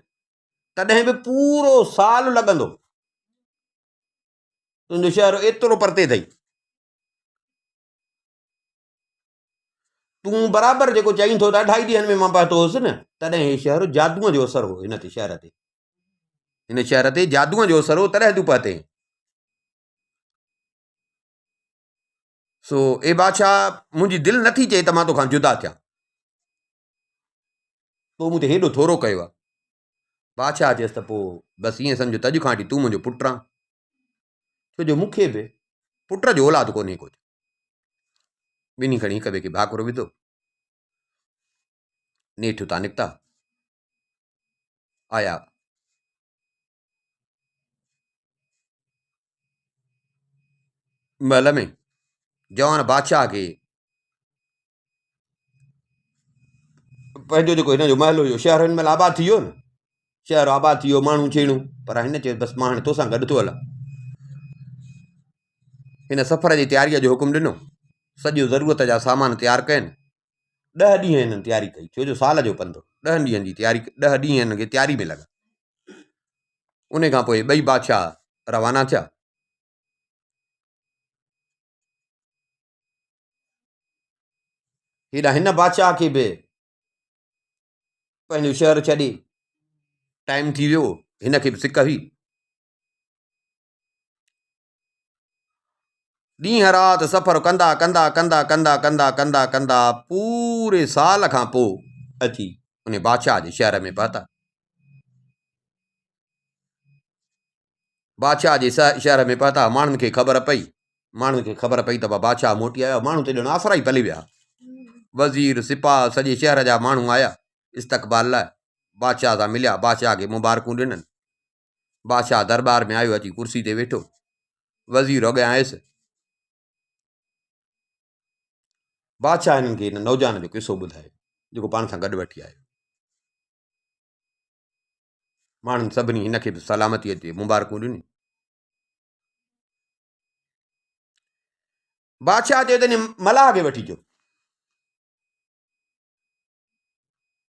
तॾहिं बि पूरो साल लॻंदो। तुंहिंजो शहर एतिरो परते अथई, तूं बराबरि जेको चईं थो त 2.5 ॾींहंनि में मां पहुतो हुउसि न, तॾहिं हे शहर जादूअ जो असरु हो, हिन शहर ते जादूअ जो असरु हो, तॾहिं तूं पहुते। सो ए बादशाह, मुंहिंजी दिलि नथी चए त मां तोखां जुदा थियां, तो मूं ते हेॾो थोरो कयो आहे। बादशाह चयसि त पोइ बसि ईअं सम्झो त अॼु खां वठी तूं मुंहिंजो पुटु आहीं, छोजो मूंखे बि पुट जो औलाद कोन्हे कुझु। ॿिन्ही खणी हिक ॿिए खे भाकुर विधो, नेठि उतां निकिता, आया महल में। जवान बादशाह खे पंहिंजो जेको हिन जो महल हुयो, शहर हिन महिल आबादु थी वियो न, शहर आबादु थी वियो, माण्हू छेणूं, पर हिन चयो बसि मां हाणे तोसां गॾु थो हलां। हिन सफ़र जी तयारीअ जो हुकुम ॾिनो, सॼो ज़रूरत जा सामान तयारु कयनि। 10 ॾींहं हिननि तयारी कई, छोजो साल जो पंधु, 10 ॾींहंनि जी तयारी, 10 ॾींहं हिन खे तयारी में लॻा। उन खां पोइ ॿई बादशाह रवाना थिया। हेॾा हिन बादशाह खे बि पंहिंजो शहर छॾे टाइम थी वियो, हिन खे बि सिक हुई। ॾींहं राति सफ़र कंदा कंदा कंदा कंदा कंदा कंदा कंदा पूरे साल खां पोइ अची उन बादशाह जे शहर में पहुता। बादशाह जे शहर में पहुता, माण्हुनि खे ख़बर पई त बादशाह मोटी आयो। माण्हू त ॼण आसरा ई पली विया, वज़ीर सिपाह सॼे शहर जा माण्हू आया इस्तक़बाल लाइ, बादशाह सां मिलिया, बादशाह खे मुबारकूं ॾिननि। बादशाह दरबार में आयो, अची कुर्सी ते वेठो, वज़ीर अॻियां आयुसि। बादशाह हिननि खे हिन नौजवान जो किसो ॿुधायो जेको पाण सां गॾु वठी आयो। माण्हुनि सभिनी हिन खे बि सलामतीअ ते मुबारकूं ॾिनी। बादशाह चयो त मलाह खे वठी अचो,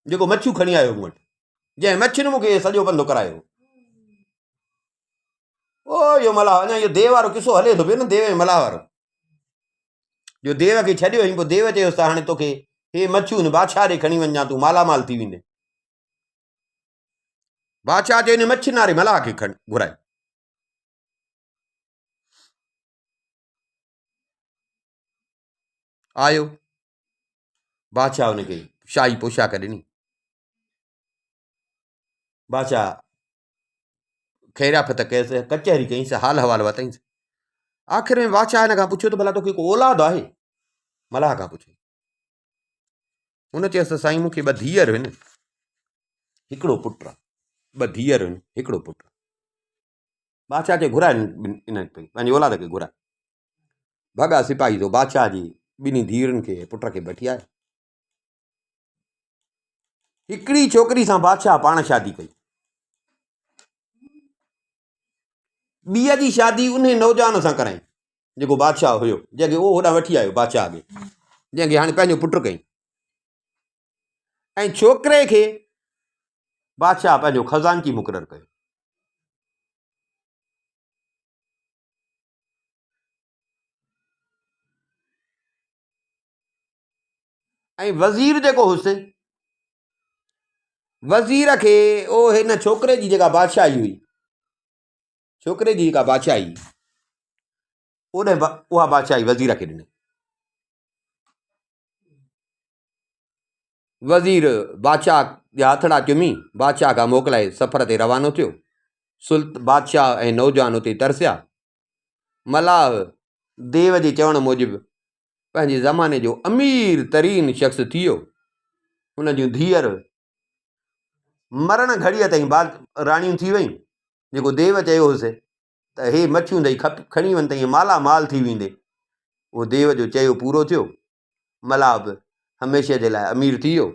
जेको मच्छियूं खणी आयो मूं वटि, जंहिं मच्छियुनि मूंखे सॼो पंधु करायो। ओ इहो मलाह अञा इहो देव वारो किसो हले थो पियो न, देव ऐं मलाह वारो। जो देव खे छॾियो हुई, पोइ देव चयोसि त हाणे तोखे हे मच्छियूं न बादशाह ॾे खणी वञा, तूं मालामाल थी वेंदे। बादशाह चयो हिन मच्छी नारे मलाह खे खणी घुराए। आयो बादशाह हुनखे शाही पोशाक ॾिनी। बादशाह ख़ैराफ़त कयसि, कचहरी कयईंसि, हाल अहवाल वरितईंसि। आख़िर में बादशाह हिन खां पुछियो त भला तोखे को औलाद आहे? मलाह खां पुछियो। हुन चयसि त साईं मूंखे 2 धीअर आहिनि, हिकिड़ो पुटु आहे। 2 धीअर आहिनि, हिकिड़ो पुटु। बादशाह खे घुराए इन पंहिंजी औलाद खे घुराए। भॻा सिपाही जो बादशाह जी 2 धीअरुनि खे पुट खे वठी आया। हिकिड़ी छोकिरी सां बादशाह पाण शादी कई। ॿीअ जी शादी उन नौजवान सां कराई जेको बादशाह हुयो, जंहिंखे उहो होॾां वठी आयो बादशाह अॻे, जंहिंखे हाणे पंहिंजो पुटु कई। ऐं छोकिरे खे बादशाह पंहिंजो खज़ानची मुक़ररु कयो। ऐं वज़ीर जेको हुयुसि, वज़ीर खे ओ हिन छोकिरे जी जेका बादशाही हुई, छोकिरे जी जेका बादशाही ओॾे उहा बादशाही वज़ीर खे ॾिनी। वज़ीर बादशाह जा हथड़ा चुमी बादशाह खां मोकिलाए सफ़र ते रवानो थियो। बादशाह ऐं नौजवान उते तरसिया। मलाह देव जे चवण मूजिबि पंहिंजे ज़माने जो अमीर तरीन शख़्स थी वियो। हुन जूं धीअर मरण घड़ीअ ताईं राणियूं थी वयूं। जेको देव चयो हुउसि त हे मच्छियूं अथई खणी वञ त ईअं मालामाल थी वेंदे, उहो देव जो चयो पूरो थियो। मलाह बि हमेशह जे लाइ अमीर थी वियो,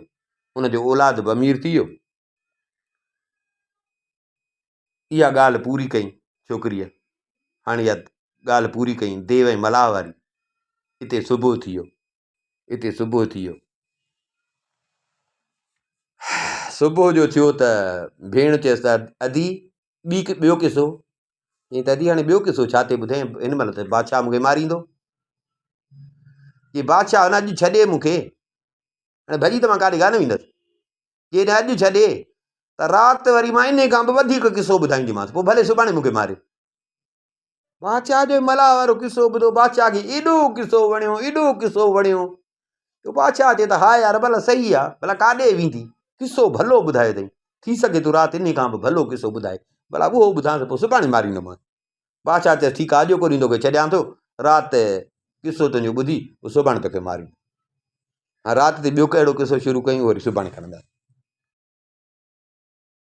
हुनजो औलाद बि अमीर थी वियो। इहा ॻाल्हि पूरी कई छोकिरीअ। हाणे इहा ॻाल्हि पूरी कई देव ऐं मलाह वारी। हिते सुबुह थी वियो, हिते सुबुह थी वियो। सुबुह जो थियो त भेण चयसि त अधी ॿियो किसो। ईअं त अधी हाणे ॿियो किसो छा ते ॿुधाई, हिन महिल त बादशाह मूंखे मारींदो। ये बादशाह न अॼु छॾे मूंखे, हाणे भॼी त मां काॾे कान वेंदसि। जे अॼु छॾे त राति वरी मां इन खां बि वधीक किसो ॿुधाईंदीमांसि, पोइ भले सुभाणे मूंखे मारे। बादशाह जो मलाह वारो किसो ॿुधो, बादशाह खे एॾो किसो वणियो, एॾो किसो वणियो। बादशाह चए त हा यार भला सही आहे, भला काॾे वेंदी, किसो भलो ॿुधायो अथई, थी सघे थो राति इन खां बि भलो किसो ॿुधाए, भला उहो ॿुधां त पोइ सुभाणे मारींदोमांसि। बादशाह चएसि ठीकु आहे, अॼु कोन्ह तोखे छॾियां थो, राति किसो तुंहिंजो ॿुधी सुभाणे तोखे मारियूं। हा राति ते ॿियो कहिड़ो किसो शुरू कयूं वरी सुभाणे खणंदा।